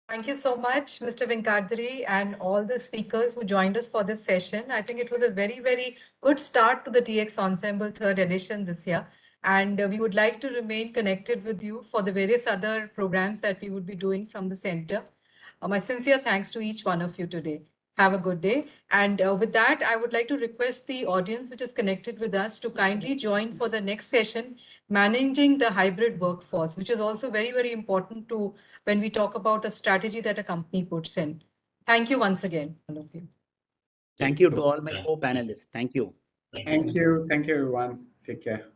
Speaker 1: Thank you so much, Mr. Venkatri, and all the speakers who joined us for this session. I think it was a very, very good start to the DX Ensemble third edition this year. And we would like to remain connected with you for the various other programs that we would be doing from the center. My sincere thanks to each one of you today. Have a good day. And with that, I would like to request the audience which is connected with us to kindly join for the next session, Managing the Hybrid Workforce, which is also very, very important to when we talk about a strategy that a company puts in. Thank you once again, all of you.
Speaker 2: Thank you to all my
Speaker 3: Yeah.
Speaker 2: co-panelists. Thank you.
Speaker 3: Thank you.
Speaker 6: Thank you. Thank you, everyone. Take care.